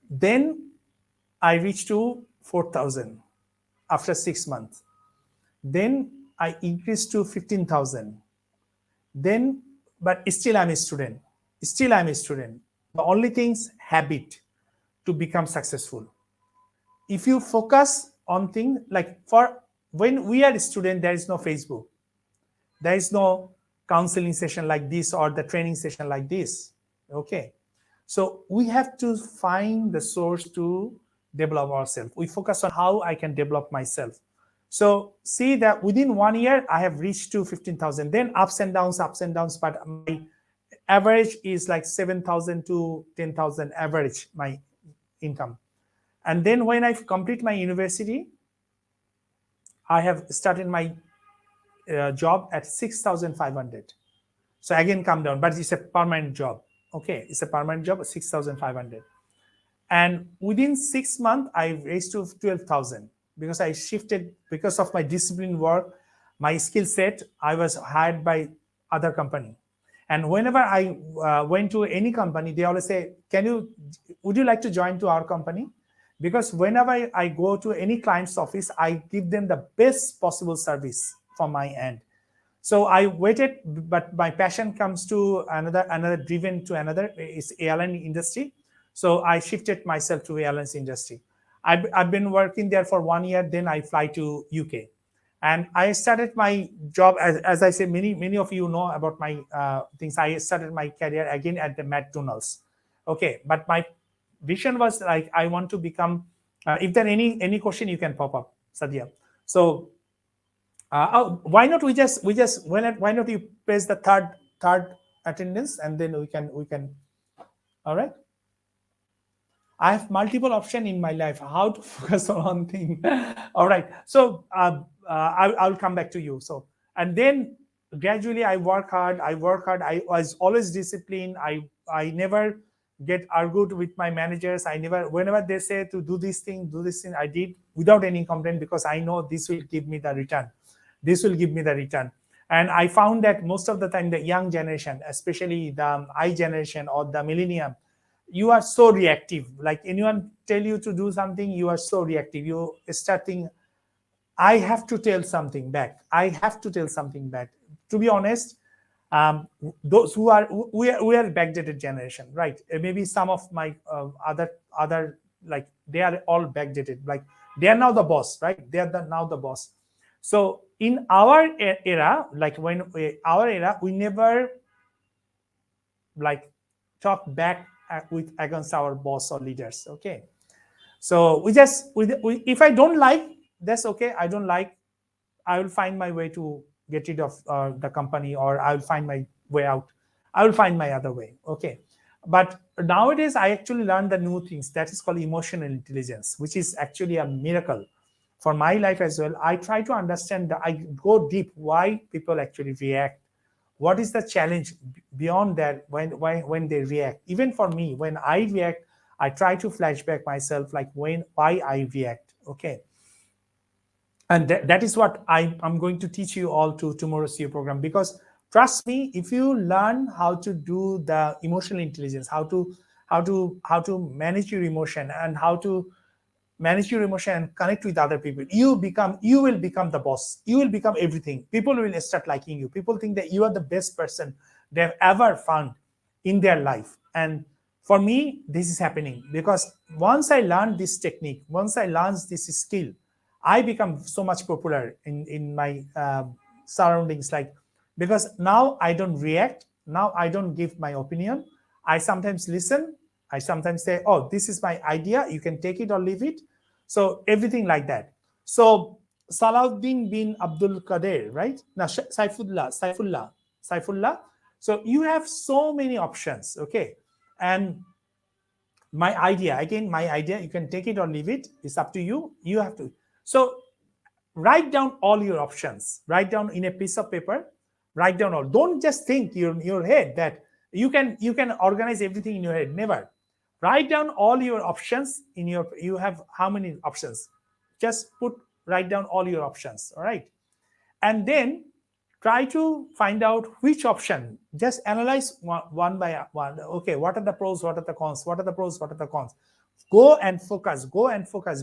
S2: Then I reach to 4,000 after 6 months. Then I increase to 15,000. Then, but still I'm a student. Still I'm a student. The only thing's habit to become successful. If you focus on things like, for when we are a student, there is no Facebook, there is no counseling session like this or the training session like this. Okay, so we have to find the source to develop ourselves. We focus on how I can develop myself. So see that within 1 year I have reached to 15,000. Then ups and downs, but my average is like 7,000 to 10,000 average my income. And then when I complete my university, I have started my job at 6,500. So again, come down, but it's a permanent job. Okay, it's a permanent job, 6,500. And within 6 months, I raised to 12,000 because I shifted because of my discipline work, my skill set. I was hired by other company. And whenever I went to any company, they always say, would you like to join to our company? Because whenever I go to any client's office, I give them the best possible service from my end. So I waited, but my passion comes to another driven to another is airline industry. So I shifted myself to airlines industry. I've been working there for 1 year. Then I fly to UK, and I started my job as I say. Many of you know about my things. I started my career again at the McDonald's. Okay, but my vision was like I want to become. If there any question, you can pop up, Sadia. So why not we just why not you press the third third attendance, and then we can. All right. I have multiple option in my life how to focus on one thing. All right. So I'll come back to you. So and then gradually I work hard. I work hard. I was always disciplined. I never get argued with my managers. I never, whenever they say to do this thing, I did without any complaint, because I know this will give me the return. This will give me the return. And I found that most of the time the young generation, especially the I generation or the millennium, you are so reactive. Like anyone tell you to do something, you are so reactive. You starting, I have to tell something back. I have to tell something back. To be honest, those who are, we are backdated generation, right? Maybe some of my other, like they are all backdated. Like they are now the boss, right? They are now the boss. So in our era, like our era, we never like talk back with against our boss or leaders. Okay, so if I don't like, that's okay. I don't like, I will find my way to get rid of the company, or I will find my way out. I will find my other way. Okay, but nowadays I actually learned the new things that is called emotional intelligence, which is actually a miracle for my life as well. I try to understand I go deep why people actually react. What is the challenge beyond that when they react? Even for me, when I react, I try to flashback myself, like why I react. Okay, and that is what I'm going to teach you all to tomorrow's CEO program. Because trust me, if you learn how to do the emotional intelligence, how to manage your emotion, and how to manage your emotion and connect with other people, you will become the boss. You will become everything. People will start liking you. People think that you are the best person they've ever found in their life. And for me, this is happening because once I learned this technique, once I learned this skill, I become so much popular in my surroundings. Like, because now I don't react. Now I don't give my opinion. I sometimes listen. I sometimes say, "Oh, this is my idea. You can take it or leave it." So everything like that. So Salahuddin bin Abdul Qadir, right? Now Saifullah. So you have so many options. Okay, and my idea, you can take it or leave it. It's up to you. You have to. So write down all your options. Write down in a piece of paper. Write down all. Don't just think in your head that you can organize everything in your head. Never. Write down all your options in your. You have how many options? Just write down all your options. All right, and then try to find out which option. Just analyze one by one. Okay, what are the pros, what are the cons, what are the pros, what are the cons. Go and focus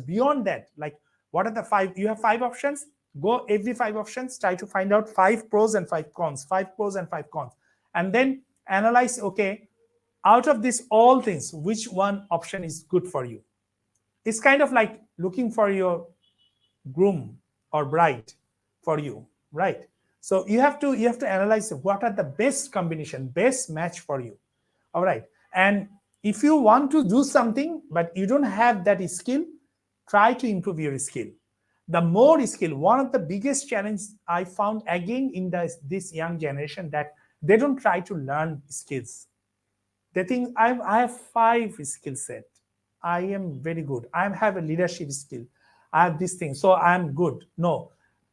S2: beyond that. Like, what are the five? You have five options. Go every five options, try to find out five pros and five cons, five pros and five cons, and then analyze. Okay, out of these all things, which one option is good for you? It's kind of like looking for your groom or bride for you, right? So you have to analyze what are the best combination, best match for you. All right, and if you want to do something but you don't have that skill, try to improve your skill. The more skill, one of the biggest challenge I found again in this young generation, that they don't try to learn skills. They think I have five skill set. I am very good. I have a leadership skill. I have this thing, so I'm good. No,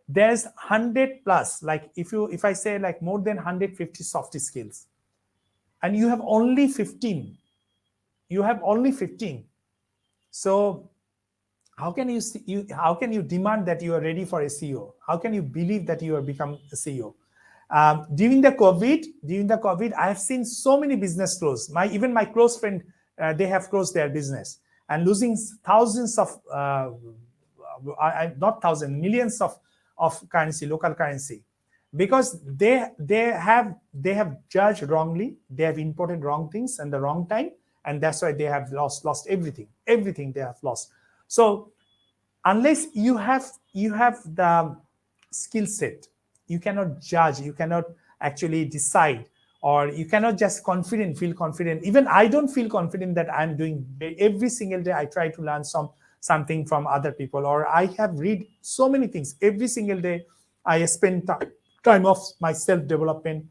S2: there's 100 plus. Like if I say like more than 150 soft skills, and you have only 15. You have only 15. So how can you demand that you are ready for a CEO? How can you believe that you are become a CEO? During the COVID, I have seen so many business close. Even my close friend, they have closed their business and losing thousands of, not thousands, millions of currency, local currency, because they have judged wrongly. They have imported wrong things and the wrong time, and that's why they have lost everything they have lost. So unless you have the skill set, you cannot judge, you cannot actually decide, or you cannot just feel confident. Even I don't feel confident that I'm doing. Every single day I try to learn something from other people, or I have read so many things every single day. I spend time of my self development.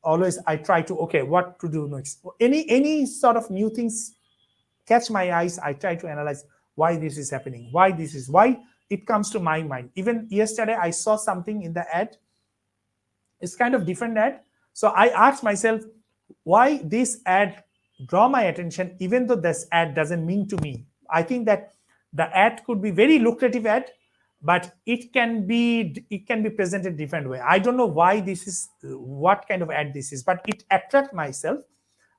S2: always I try to, okay, what to do next. Any sort of new things catch my eyes, I try to analyze why this is happening, why it comes to my mind. Even yesterday I saw something in the ad, it's kind of different ad. So I asked myself, why this ad draw my attention, even though this ad doesn't mean to me. I think that the ad could be very lucrative ad, but it can be presented different way. I don't know why this is, what kind of ad this is, but it attract myself.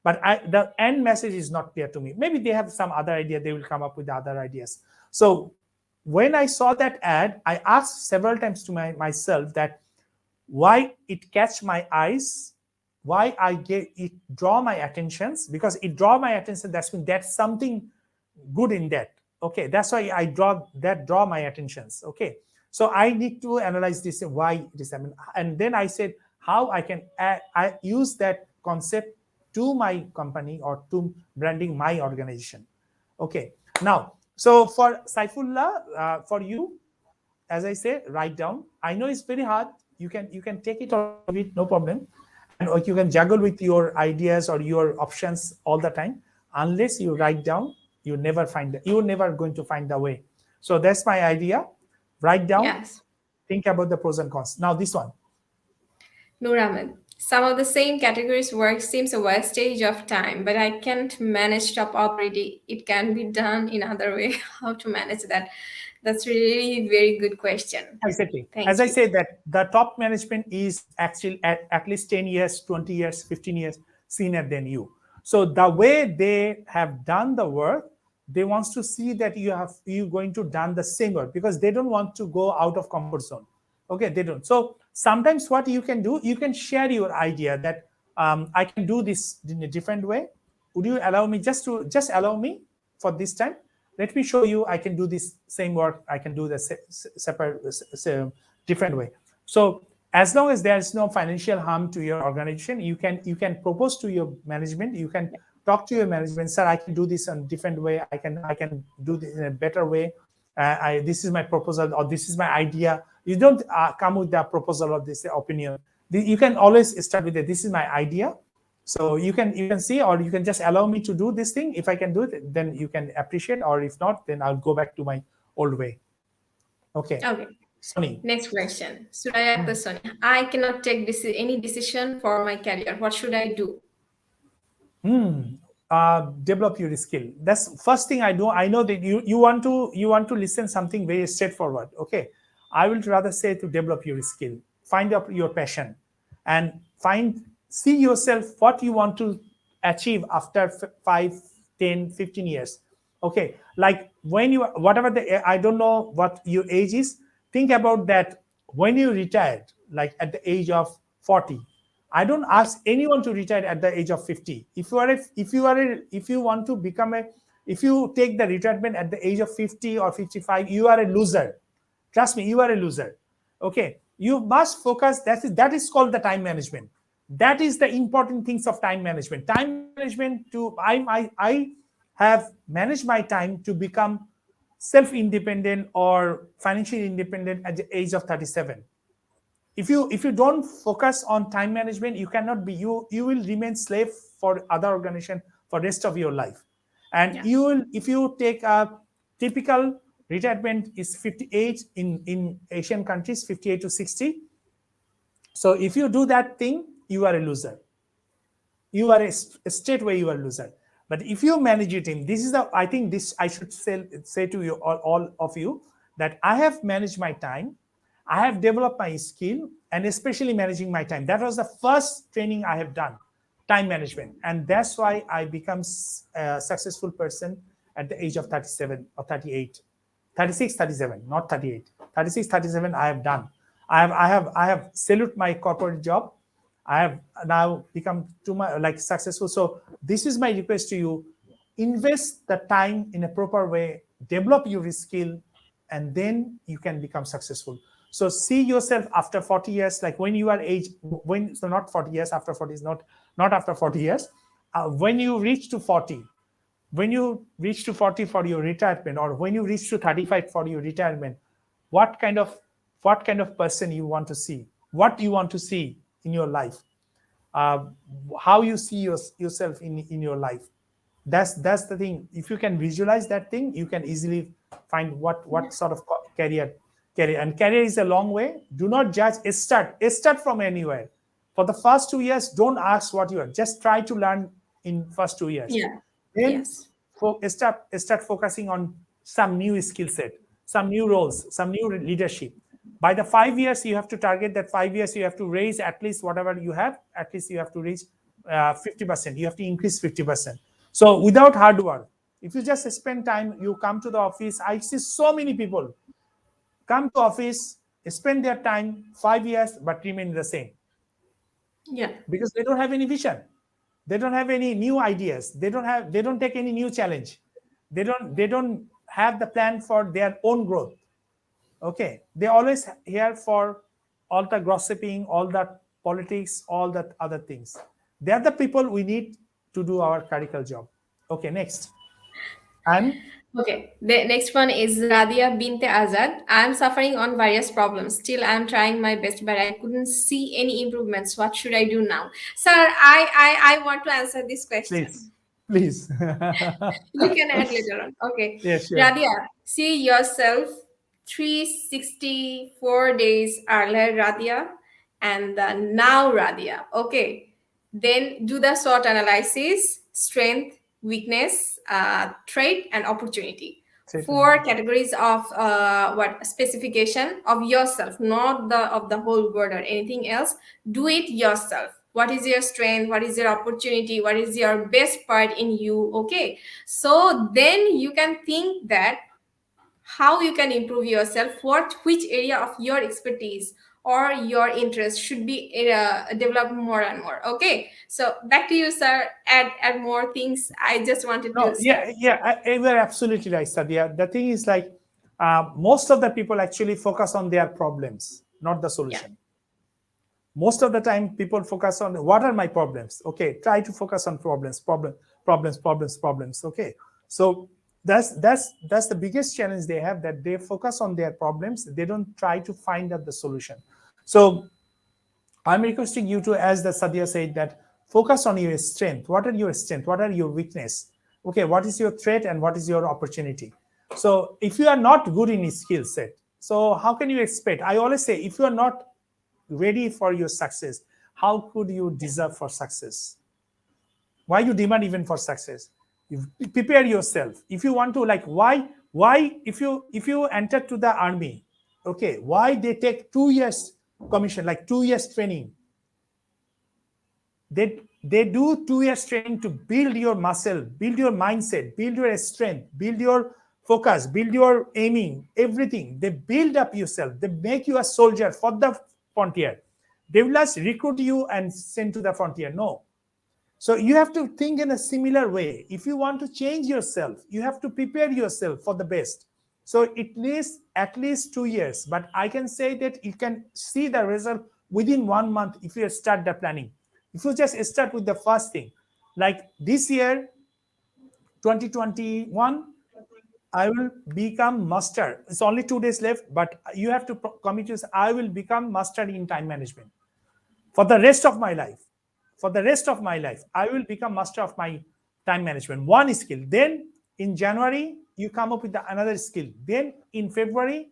S2: But the end message is not clear to me. Maybe they have some other idea, they will come up with other ideas. So when I saw that ad, I asked several times to myself that why it catch my eyes, why I get it draw my attentions, because it draw my attention, that's something good in that. Okay, that's why I draw my attentions. Okay, so I need to analyze this, why it is happening, and then I said how I can I use that concept to my company or to branding my organization. Okay, now so for Saifullah, for you, as I say, write down. I know it's very hard. You can take it or leave it, no problem. And or you can juggle with your ideas or your options all the time. Unless you write down, you're never going to find the way. So that's my idea. Write down,
S1: Yes.
S2: think about the pros and cons. Now this one.
S1: Nur Ahmed. Some of the same categories work seems a wastage of time, but I can't manage top already. It can be done in other way. How to manage that? That's really very good question.
S2: Exactly.
S1: Thank
S2: As I
S1: you.
S2: say that the top management is actually at least 10 years, 20 years, 15 years senior than you. So the way they have done the work, they wants to see that you going to done the same work, because they don't want to go out of comfort zone. Okay, they don't. So sometimes what you can do, you can share your idea that I can do this in a different way. Would you allow me just allow me for this time? Let me show you, I can do this same work, I can do the separate different way. So as long as there's no financial harm to your organization, you can propose to your management, you can talk to your management, sir, I can do this in a different way, I can do this in a better way. This is my proposal, or this is my idea. You don't come with the proposal or this opinion. You can always start with this is my idea. So you can see, or you can just allow me to do this thing. If I can do it, then you can appreciate, or if not, then I'll go back to my old way. Okay,
S1: Okay.
S2: Sunny.
S1: Next question. Suraya Sonia. I cannot take any decision for my career. What should I do?
S2: Develop your skill. That's first thing I do. I know that you want to listen something very straightforward. Okay, I will rather say to develop your skill, find out your passion, and see yourself what you want to achieve after 5, 10, 15 years. Okay, like when you, whatever the, I don't know what your age is, think about that. When you retired, like at the age of 40, I don't ask anyone to retire at the age of 50. If you want to become a, if you take the retirement at the age of 50 or 55, you are a loser. Trust me, you are a loser. Okay, you must focus. That is called the time management. That is the important things of time management. Time management to I have managed my time to become self-independent or financially independent at the age of 37. If you don't focus on time management, you cannot be, you will remain slave for other organization for rest of your life. And
S1: Yeah.
S2: you will, if you take a typical retirement is 58 in Asian countries, 58 to 60. So if you do that thing, you are a loser. You are a straight way, you are a loser. But if you manage your team, this is the, I think this I should say to you, all of you, that I have managed my time, I have developed my skill, and especially managing my time. That was the first training I have done, time management. And that's why I become a successful person at the age of 37 or 38. 36, 37, not 38. 36, 37, I have done. I have salute my corporate job. I have now become too much like successful. So this is my request to you: invest the time in a proper way, develop your skill, and then you can become successful. So see yourself after 40 years, like when you are age, when, so not 40 years, after 40 is not after 40 years. When you reach to 40, when you reach to 40 for your retirement, or when you reach to 35 for your retirement, what kind of person you want to see, what you want to see in your life. uh, how you see yourself in your life. That's the thing. If you can visualize that thing, you can easily find what sort of career. And career is a long way. Do not judge. Start from anywhere. For the first 2 years, don't ask what you are. Just try to learn in first 2 years.
S1: Yeah.
S2: Then
S1: Yes.
S2: start focusing on some new skill set, some new roles, some new leadership. By the 5 years, you have to target that 5 years. You have to raise at least whatever you have. At least you have to reach 50%. You have to increase 50%. So without hard work, if you just spend time, you come to the office. I see so many people come to office, spend their time 5 years, but remain the same
S1: Yeah.
S2: because they don't have any vision. They don't have any new ideas. They don't take any new challenge. They don't have the plan for their own growth. Okay, they always here for all the gossiping, all that politics, all that other things. They are the people we need to do our clerical job. Okay, next. And
S1: Okay, the next one is Radia Binte Azad. I'm suffering on various problems. Still, I'm trying my best, but I couldn't see any improvements. What should I do now? Sir, I want to answer this
S2: please,
S1: question.
S2: please.
S1: You can add later on. Okay.
S2: Yeah, sure.
S1: Radia, see yourself 364 days earlier, Radia, and the now, Radia. Okay. Then do the SWOT analysis: strength, weakness, trait, and opportunity.
S2: Certainly.
S1: Four categories of what specification of yourself, not the of the whole world or anything else. Do it yourself. What is your strength? What is your opportunity? What is your best part in you? Okay, so then you can think that how you can improve yourself, which area of your expertise or your interest should be developed more and more. Okay, so back to you, sir. Add more things. I just wanted
S2: No,
S1: to start.
S2: yeah, we're absolutely right, Sadia. The thing is like most of the people actually focus on their problems, not the
S1: Yeah.
S2: solution. Most of the time, people focus on what are my problems. Okay, try to focus on problems. Okay, so that's the biggest challenge they have, that they focus on their problems. They don't try to find out the solution. So I'm requesting you to, as the Sadia said, that focus on your strength. What are your strength? What are your weakness? Okay, what is your threat and what is your opportunity? So if you are not good in skill set, so how can you expect? I always say, if you are not ready for your success, how could you deserve for success? Why you demand even for success? You prepare yourself. If you want to, like, why if you enter to the army, okay, why they take 2 years commission, like 2 years training? They do 2 years training to build your muscle, build your mindset, build your strength, build your focus, build your aiming, everything. They build up yourself. They make you a soldier for the frontier. They will just recruit you and send to the frontier. No. So you have to think in a similar way. If you want to change yourself, you have to prepare yourself for the best. So it needs at least 2 years, but I can say that you can see the result within 1 month if you start the planning. If you just start with the first thing, like this year, 2021, I will become master. It's only 2 days left, but you have to commit yourself. I will become master in time management for the rest of my life. For the rest of my life, I will become master of my time management. One skill. Then in January, you come up with another skill. Then in February,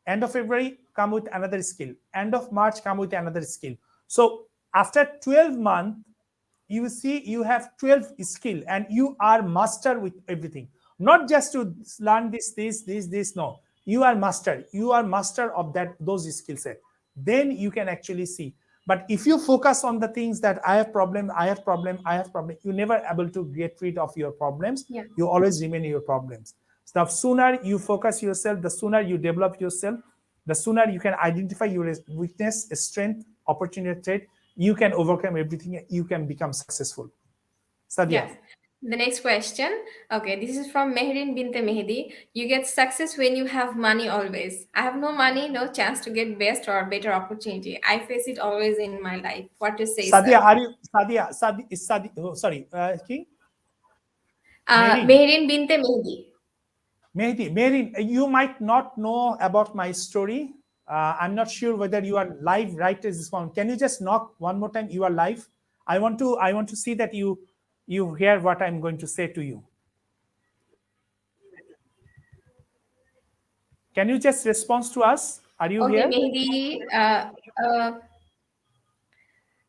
S2: end of February, come with another skill. End of March, come with another skill. So after 12 months, you see you have 12 skill and you are master with everything. Not just to learn this. No, you are master of those skill set. Then you can actually see. But if you focus on the things that I have problem, you never able to get rid of your problems.
S1: Yeah.
S2: You always remain in your problems. So the sooner you focus yourself, the sooner you develop yourself, the sooner you can identify your weakness, strength, opportunity, trait, you can overcome everything. You can become successful. Sadia.
S1: Yes. The next question. Okay, this is from Mehrin Binte Mehdi. You get success when you have money always. I have no money, no chance to get best or better opportunity. I face it always in my life. What to say,
S2: Sadia,
S1: sir?
S2: are you Sadia? Sadia is Sadia. Oh, sorry, King Merin.
S1: Mehrin Binte Mehdi.
S2: Mehdi, Merin, you might not know about my story. I'm not sure whether you are live right at this moment. Can you just knock one more time? You are live. I want to see that you hear what I'm going to say to you. Can you just respond to us? Are you
S1: Okay,
S2: here?
S1: Mehdi.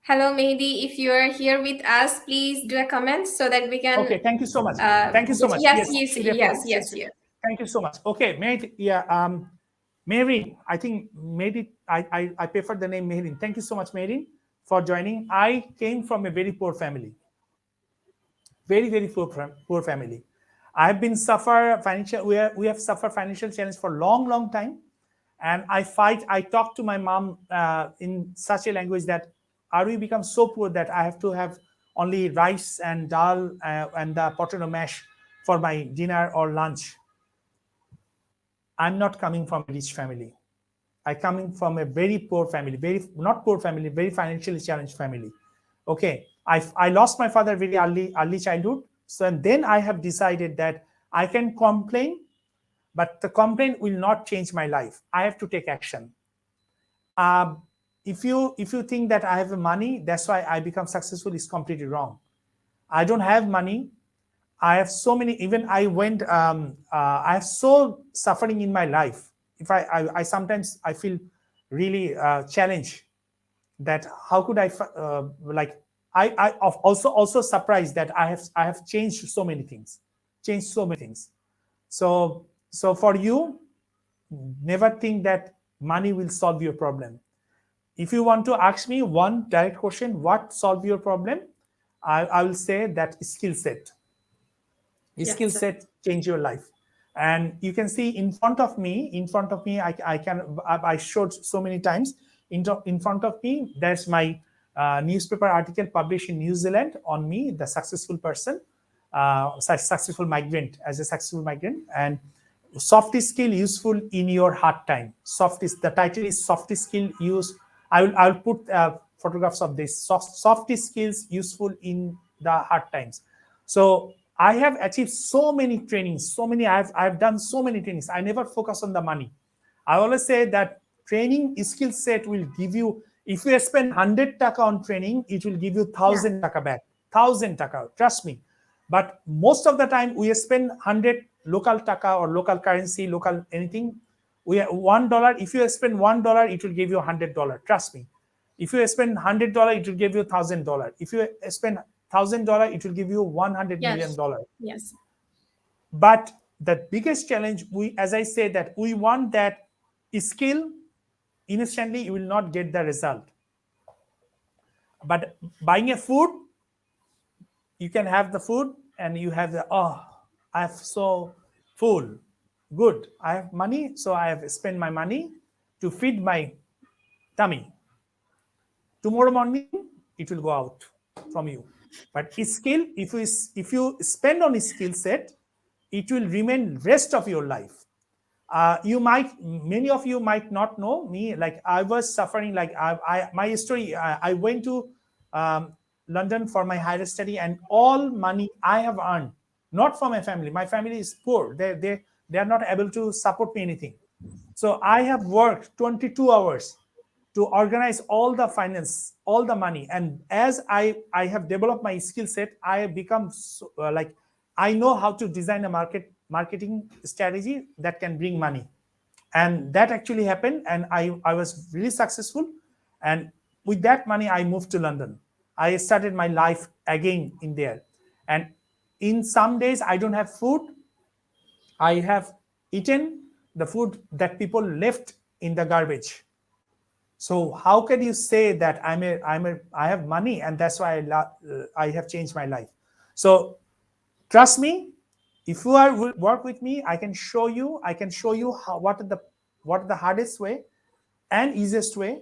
S1: Hello, Mehdi. If you are here with us, please do a comment so that we can.
S2: Okay, thank you so much. Thank you so much.
S1: Yes,
S2: Yes,
S1: yes,
S2: definitely.
S1: yes, yes, yes.
S2: Thank you so much. Okay, Mehdi, yeah, Mehrin, I think Mehdi, I prefer the name Mehrin. Thank you so much, Mehrin, for joining. I came from a very poor family, very, very poor family. I have been suffer financial, we have suffered financial challenge for long, long time. And I talk to my mom in such a language that we become so poor that I have to have only rice and dal and the potato mash for my dinner or lunch. I'm not coming from a rich family. I coming from a very poor family, very not poor family, very financially challenged family. Okay, I lost my father very early childhood. So and then I have decided that I can complain, but the complaint will not change my life. I have to take action. Um, if you think that I have money, that's why I become successful is completely wrong. I don't have money. I have so many. Even I went. I have so suffering in my life. If I sometimes I feel really challenged that how could I like I also surprised that I have changed so many things, changed so many things. So for you, never think that money will solve your problem. If you want to ask me one direct question, what solve your problem? I will say that skill set. Skill
S1: Yes, sir.
S2: set change your life. And you can see in front of me, I showed so many times. In front of me, there's my newspaper article published in New Zealand on me, the successful person, successful migrant, as a successful migrant. And soft skill useful in your hard time. The title is soft skill use. I will put photographs of this soft skills useful in the hard times. So I have achieved so many trainings, so many. I've done so many trainings. I never focus on the money. I always say that training skill set will give you. If you spend 100 taka on training, it will give you
S1: Yeah.
S2: 1,000 taka back. 1,000 taka. Trust me. But most of the time, we spend 100 local taka or local currency, local anything. We have $1. If you spend $1, it will give you $100. Trust me. If you spend $100, it will give you $1,000. If you spend $1,000, it will give you $100 million.
S1: Yes. Yes.
S2: But the biggest challenge, as I say, that we want that skill instantly. You will not get the result. But buying a food, you can have the food and you have the I have so full, good. I have money, so I have spent my money to feed my tummy. Tomorrow morning it will go out from you. But skill, if you spend on a skill set, it will remain rest of your life. Many of you might not know me. Like I was suffering, like my story, I went to um, London for my higher study, and all money I have earned, not from my family is poor. They are not able to support me anything. So I have worked 22 hours to organize all the finance, all the money. And as I have developed my skill set, I have become so, like I know how to design a marketing strategy that can bring money. And that actually happened. And I was really successful. And with that money, I moved to London. I started my life again in there. And in some days, I don't have food. I have eaten the food that people left in the garbage. So how can you say that I have money and that's why I have changed my life? So trust me, if you work with me, I can show you how what are the hardest way and easiest way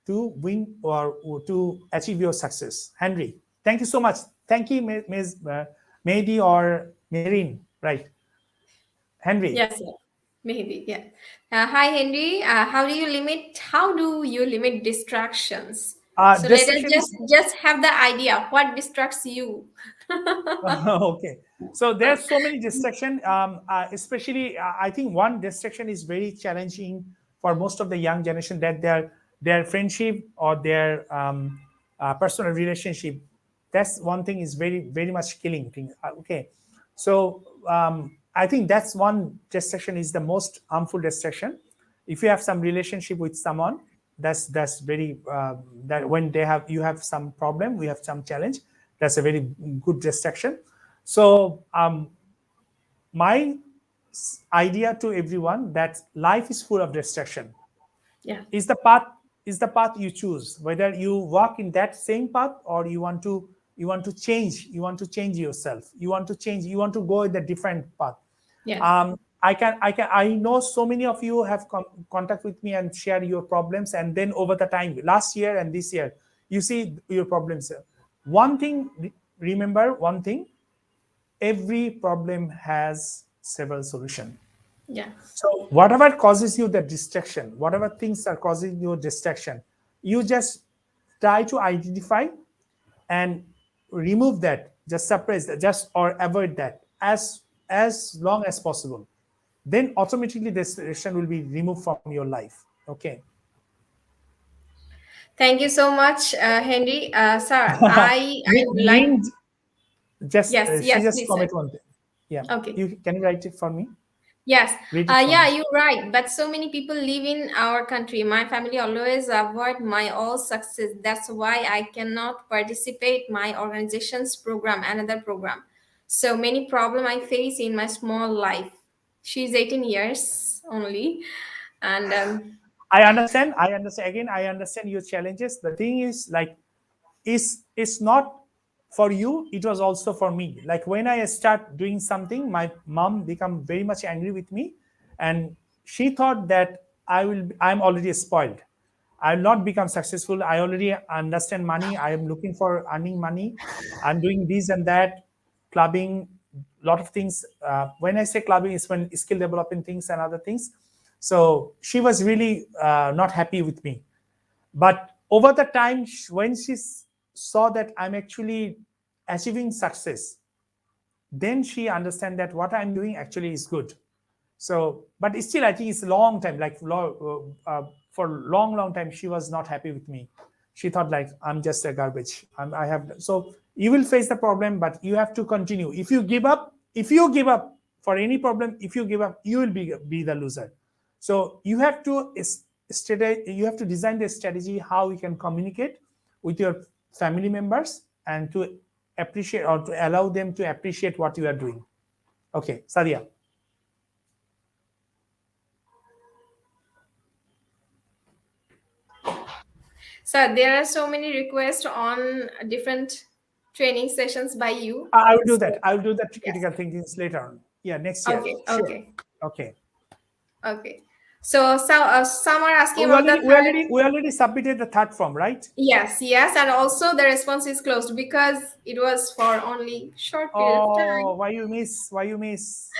S2: to win or to achieve your success. Henry, thank you so much. Thank you, Ms. Mehdi or Marine, right? Henry.
S1: Yes, yeah. Maybe, yeah. Hi, Henry. How do you limit distractions? So let us
S2: Distraction is
S1: just have the idea what distracts you.
S2: okay. So there's so many distraction, especially I think one distraction is very challenging for most of the young generation, that their friendship or their personal relationship. That's one thing is very much killing thing. Okay, so I think that's one distraction is the most harmful distraction. If you have some relationship with someone, that's very that when they have you have some problem, we have some challenge, that's a very good distraction. So my idea to everyone that life is full of distraction.
S1: Yeah.
S2: Is the path you choose, whether you walk in that same path or you want to change yourself, you want to go in a different path.
S1: Yeah.
S2: I know so many of you have contact with me and share your problems, and then over the time last year and this year you see your problems. One thing, remember one thing, every problem has several solutions.
S1: Yeah.
S2: So whatever causes you the distraction, whatever things are causing you distraction, you just try to identify and remove that, just suppress that, just or avoid that as long as possible. Then automatically the distraction will be removed from your life. Okay.
S1: Thank you so much, Henry. Sir, I would like.
S2: Mean, just
S1: Yes,
S2: she
S1: yes,
S2: just
S1: please, sir.
S2: comment one thing. Yeah,
S1: Okay.
S2: you can you write it for me?
S1: Yes,
S2: Read it for
S1: yeah,
S2: me.
S1: you're right. But so many people live in our country. My family always avoid my all success. That's why I cannot participate my organization's program, another program. So many problem I face in my small life. She's 18 years only, and
S2: I understand again, I understand your challenges. The thing is like, is not for you, it was also for me. Like when I start doing something, my mom become very much angry with me, and she thought that I'm already spoiled, I'll not become successful, I already understand money, I am looking for earning money, I'm doing this and that, clubbing, lot of things. When I say clubbing is when skill developing things and other things. So she was really not happy with me. But over the time, when she saw that I'm actually achieving success, then she understand that what I'm doing actually is good. So but still I think it's a long time, like for long time she was not happy with me. She thought like I'm just a garbage. I have, so you will face the problem, but you have to continue. If you give up for any problem, if you give up, you will be the loser. So you have to you have to design the strategy how you can communicate with your family members and to appreciate or to allow them to appreciate what you are doing. Okay, Sadia.
S1: so there are so many requests on different training sessions by you.
S2: I will do
S1: So
S2: that. I will do that
S1: yes,
S2: critical thinking later on. Yeah, next year.
S1: okay,
S2: Sure.
S1: okay,
S2: Okay.
S1: okay. So some are asking
S2: We
S1: about the
S2: already we
S1: third.
S2: already we already submitted the third form, right?
S1: Yes, yes, and also the response is closed because it was for only short period of
S2: Oh,
S1: time.
S2: why you miss? Why you miss?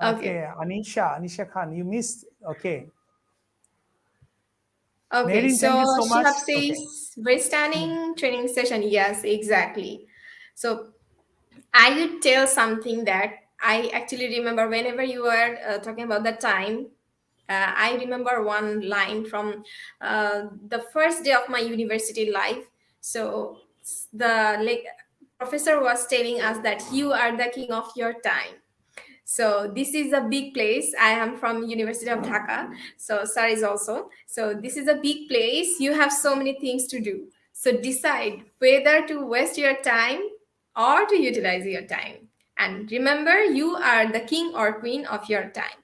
S1: Okay,
S2: Okay, Anisha Khan, you missed. Okay.
S1: okay.
S2: Merin, thank
S1: So
S2: you so much.
S1: Shihab
S2: Okay.
S1: says very
S2: Hmm.
S1: stunning training session. Yes, exactly. So I would tell something that I actually remember whenever you were talking about the time. I remember one line from the first day of my university life. So the like professor was telling us that you are the king of your time. So this is a big place. I am from University of Dhaka. So sir is also. So this is a big place. You have so many things to do. So decide whether to waste your time or to utilize your time. And remember, you are the king or queen of your time.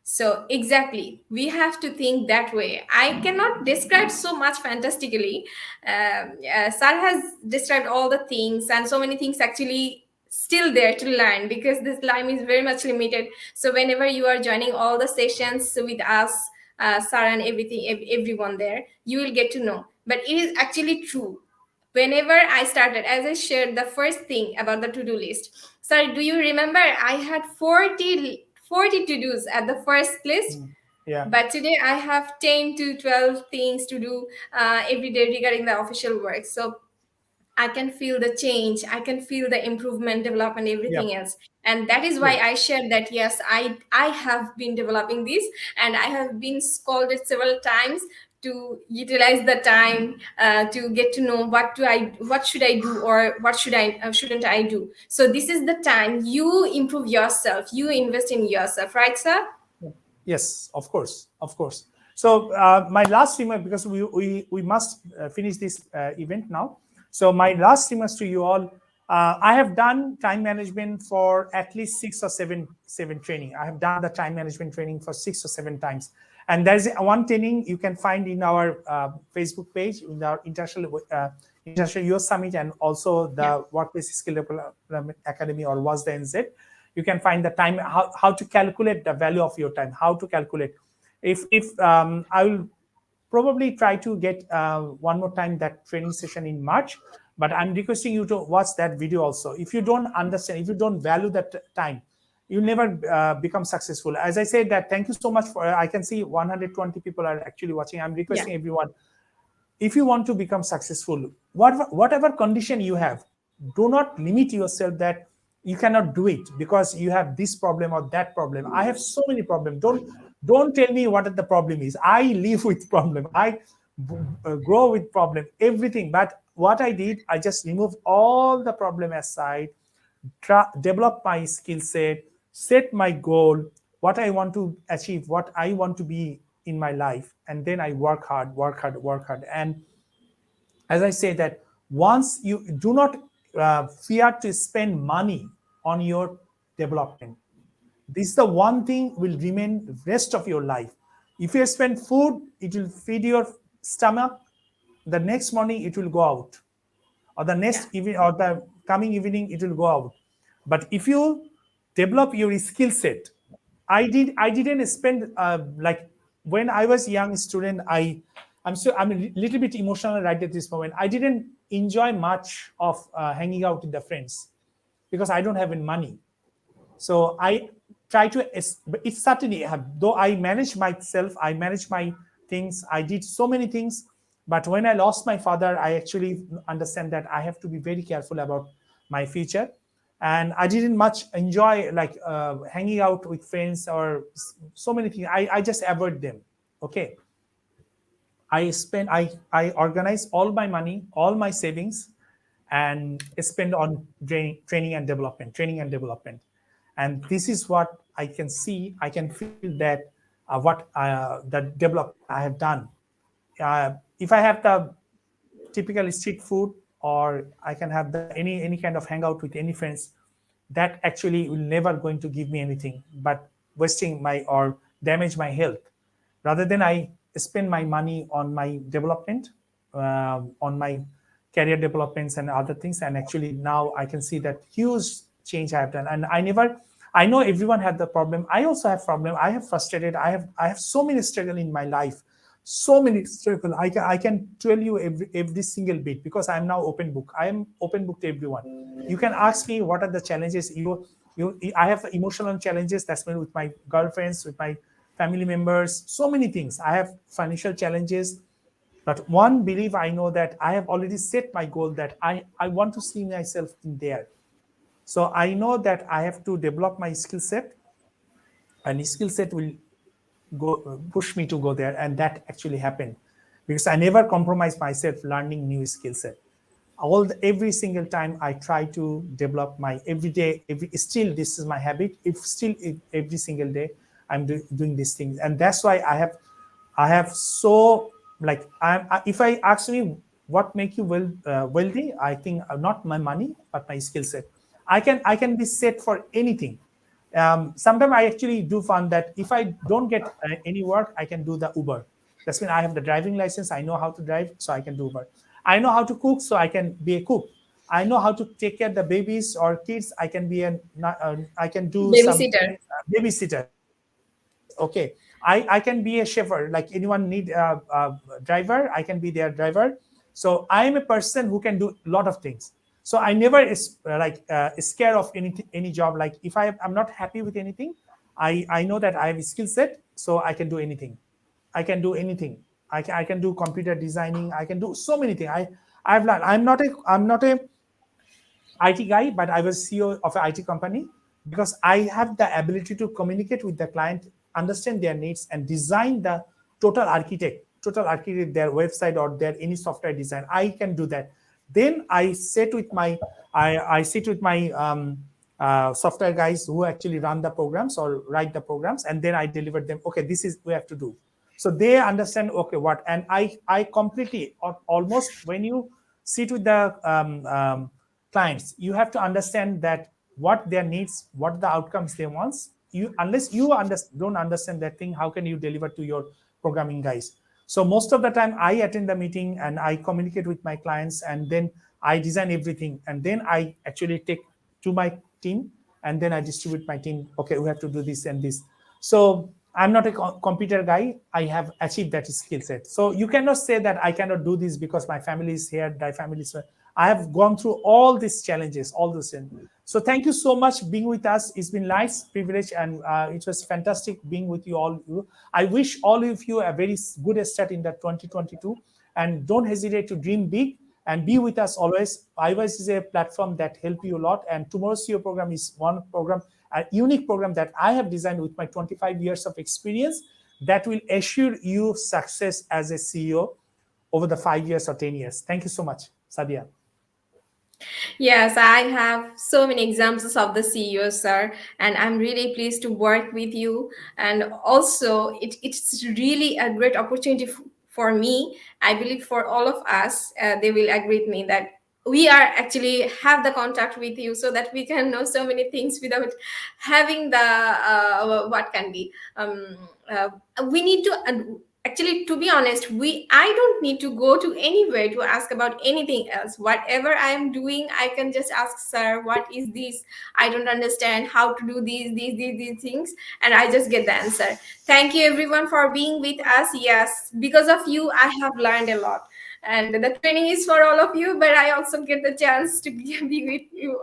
S1: So exactly, we have to think that way. I cannot describe so much fantastically. Sir has described all the things, and so many things actually still there to learn because this time is very much limited. So whenever you are joining all the sessions with us, Sir and everything, everyone there, you will get to know. But it is actually true. Whenever I started, as I shared the first thing about the to-do list, sorry, do you remember I had 40 to-dos at the first list?
S2: Hmm. Yeah.
S1: But today I have 10 to 12 things to do every day regarding the official work. So I can feel the change, I can feel the improvement, development,
S2: Yeah.
S1: everything else. And that is why
S2: Good.
S1: I shared that yes, I have been developing this, and I have been scolded several times to utilize the time to get to know what should I do, or what shouldn't I do. So this is the time you improve yourself, you invest in yourself, right, sir?
S2: Yes, of course, of course. So my last remark, because we must finish this event now. So my last remarks to you all, I have done time management for at least six or seven training. I have done the time management training for 6 or 7 times, and there's one training you can find in our Facebook page, in our International US Summit, and also
S1: Yeah.
S2: the Workplace Skill Development Academy, or was the NZ. You can find the time, how to calculate the value of your time, how to calculate. If I will probably try to get one more time that training session in March, but I'm requesting you to watch that video also. If you don't understand, if you don't value that time, you never become successful. As I said, that thank you so much for, I can see 120 people are actually watching. I'm
S1: Yeah.
S2: requesting everyone, if you want to become successful, whatever condition you have, do not limit yourself that you cannot do it because you have this problem or that problem. I have so many problems. Don't tell me what the problem is. I live with problem. I grow with problem, everything. But what I did, I just removed all the problem aside, develop my skill set my goal, what I want to achieve, what I want to be in my life, and then I work hard, work hard, work hard. And as I say that, once you do not fear to spend money on your development, this is the one thing will remain the rest of your life. If you spend food, it will feed your stomach. The next morning it will go out, or the
S1: Yeah.
S2: next evening, or the coming evening it will go out. But if you develop your skill set, I didn't spend like when I was young student, I'm a little bit emotional right at this moment. I didn't enjoy much of hanging out with the friends because I don't have any money. So I try to, but it's certainly, though I manage myself, I manage my things, I did so many things. But when I lost my father, I actually understand that I have to be very careful about my future. And I didn't much enjoy like hanging out with friends or so many things. I just avoid them. Okay. I organize all my money, all my savings, and spend on training and development. And this is what I can see. I can feel that what the development I have done. If I have the typical street food, or I can have the any kind of hangout with any friends, that actually will never going to give me anything but wasting my or damage my health. Rather than I spend my money on my development, on my career developments and other things, and actually now I can see that huge change I have done. And I know everyone had the problem. I also have problem. I have frustrated. I have so many struggle in my life, so many struggle. I can tell you every single bit because I am now open book. I am open book to everyone. You can ask me what are the challenges you I have emotional challenges that's been with my girlfriends, with my family members, so many things. I have financial challenges, but one belief I know that I have already set my goal that I want to see myself in there. So I know that I have to develop my skill set, and skill set will go push me to go there, and that actually happened because I never compromise myself learning new skill set. Every single time I try to develop my every day, still this is my habit. If still every single day I'm doing these things, and that's why I have so like if I ask me what make you wealthy, I think not my money but my skill set. I can be set for anything. Sometimes I actually do find that if I don't get any work, I can do the Uber. That's when I have the driving license. I know how to drive, so I can do Uber. I know how to cook, so I can be a cook. I know how to take care of the babies or kids. I can do some
S1: Babysitter.
S2: babysitter. Yes, okay. I can be a chauffeur. Like anyone need a driver, I can be their driver. So I am a person who can do a lot of things. So I never is scared of any job. Like if I'm not happy with anything, I know that I have a skill set, so I can do anything. I can do anything. I can do computer designing. I can do so many things. I've learned. I'm not a IT guy, but I was CEO of an IT company because I have the ability to communicate with the client, understand their needs, and design the total architect total architect their website or their any software design. I can do that. Then I sit with my I sit with my software guys who actually run the programs or write the programs, and then I deliver them. Okay, this is we have to do. So they understand, okay, what, and I completely almost, when you sit with the clients, you have to understand that what their needs, what the outcomes they want. You, unless you don't understand that thing, how can you deliver to your programming guys? So most of the time I attend the meeting and I communicate with my clients, and then I design everything, and then I actually take to my team, and then I distribute my team. Okay, we have to do this and this. So I'm not a computer guy. I have achieved that skill set. So you cannot say that I cannot do this because my family is here, my family is here. I have gone through all these challenges, all those things. So thank you so much being with us. It's been nice privilege, and it was fantastic being with you all. I wish all of you a very good start in the 2022, and don't hesitate to dream big and be with us always. IYS is a platform that help you a lot, and Tomorrow's CEO program is one program, a unique program that I have designed with my 25 years of experience that will assure you success as a CEO over the 5 years or 10 years. Thank you so much, Sadia.
S1: Yes, I have so many examples of the CEOs, sir, and I'm really pleased to work with you. And also, it's really a great opportunity for me. I believe for all of us, they will agree with me that we are actually have the contact with you so that we can know so many things without having the what can be. Uh, we need to. Actually, to be honest, I don't need to go to anywhere to ask about anything else. Whatever I am doing, I can just ask, sir, what is this? I don't understand how to do these things, and I just get the answer. Thank you everyone for being with us. Yes, because of you I have learned a lot, and the training is for all of you, but I also get the chance to be with you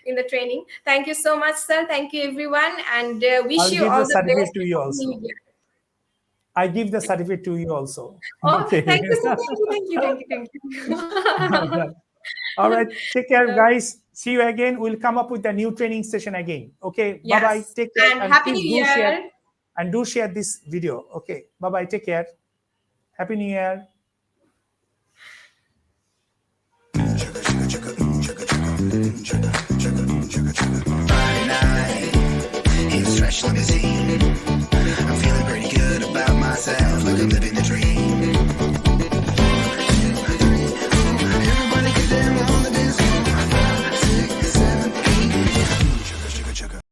S1: in the training. Thank you so much, sir. Thank you everyone, and wish
S2: I'll
S1: you
S2: give the
S1: all the
S2: certificate
S1: best
S2: to you
S1: for New
S2: also.
S1: Year.
S2: I give the certificate to you also.
S1: Oh,
S2: Okay.
S1: thank you, sir. Thank you.
S2: All right. Take care, guys. See you again. We'll come up with a new training session again. Okay. Bye bye.
S1: Yes,
S2: Take care.
S1: and
S2: And
S1: Happy
S2: please
S1: New
S2: do share,
S1: Year.
S2: and do share this video. Okay. Bye bye. Take care. Happy New Year.
S3: It's fresh limousine.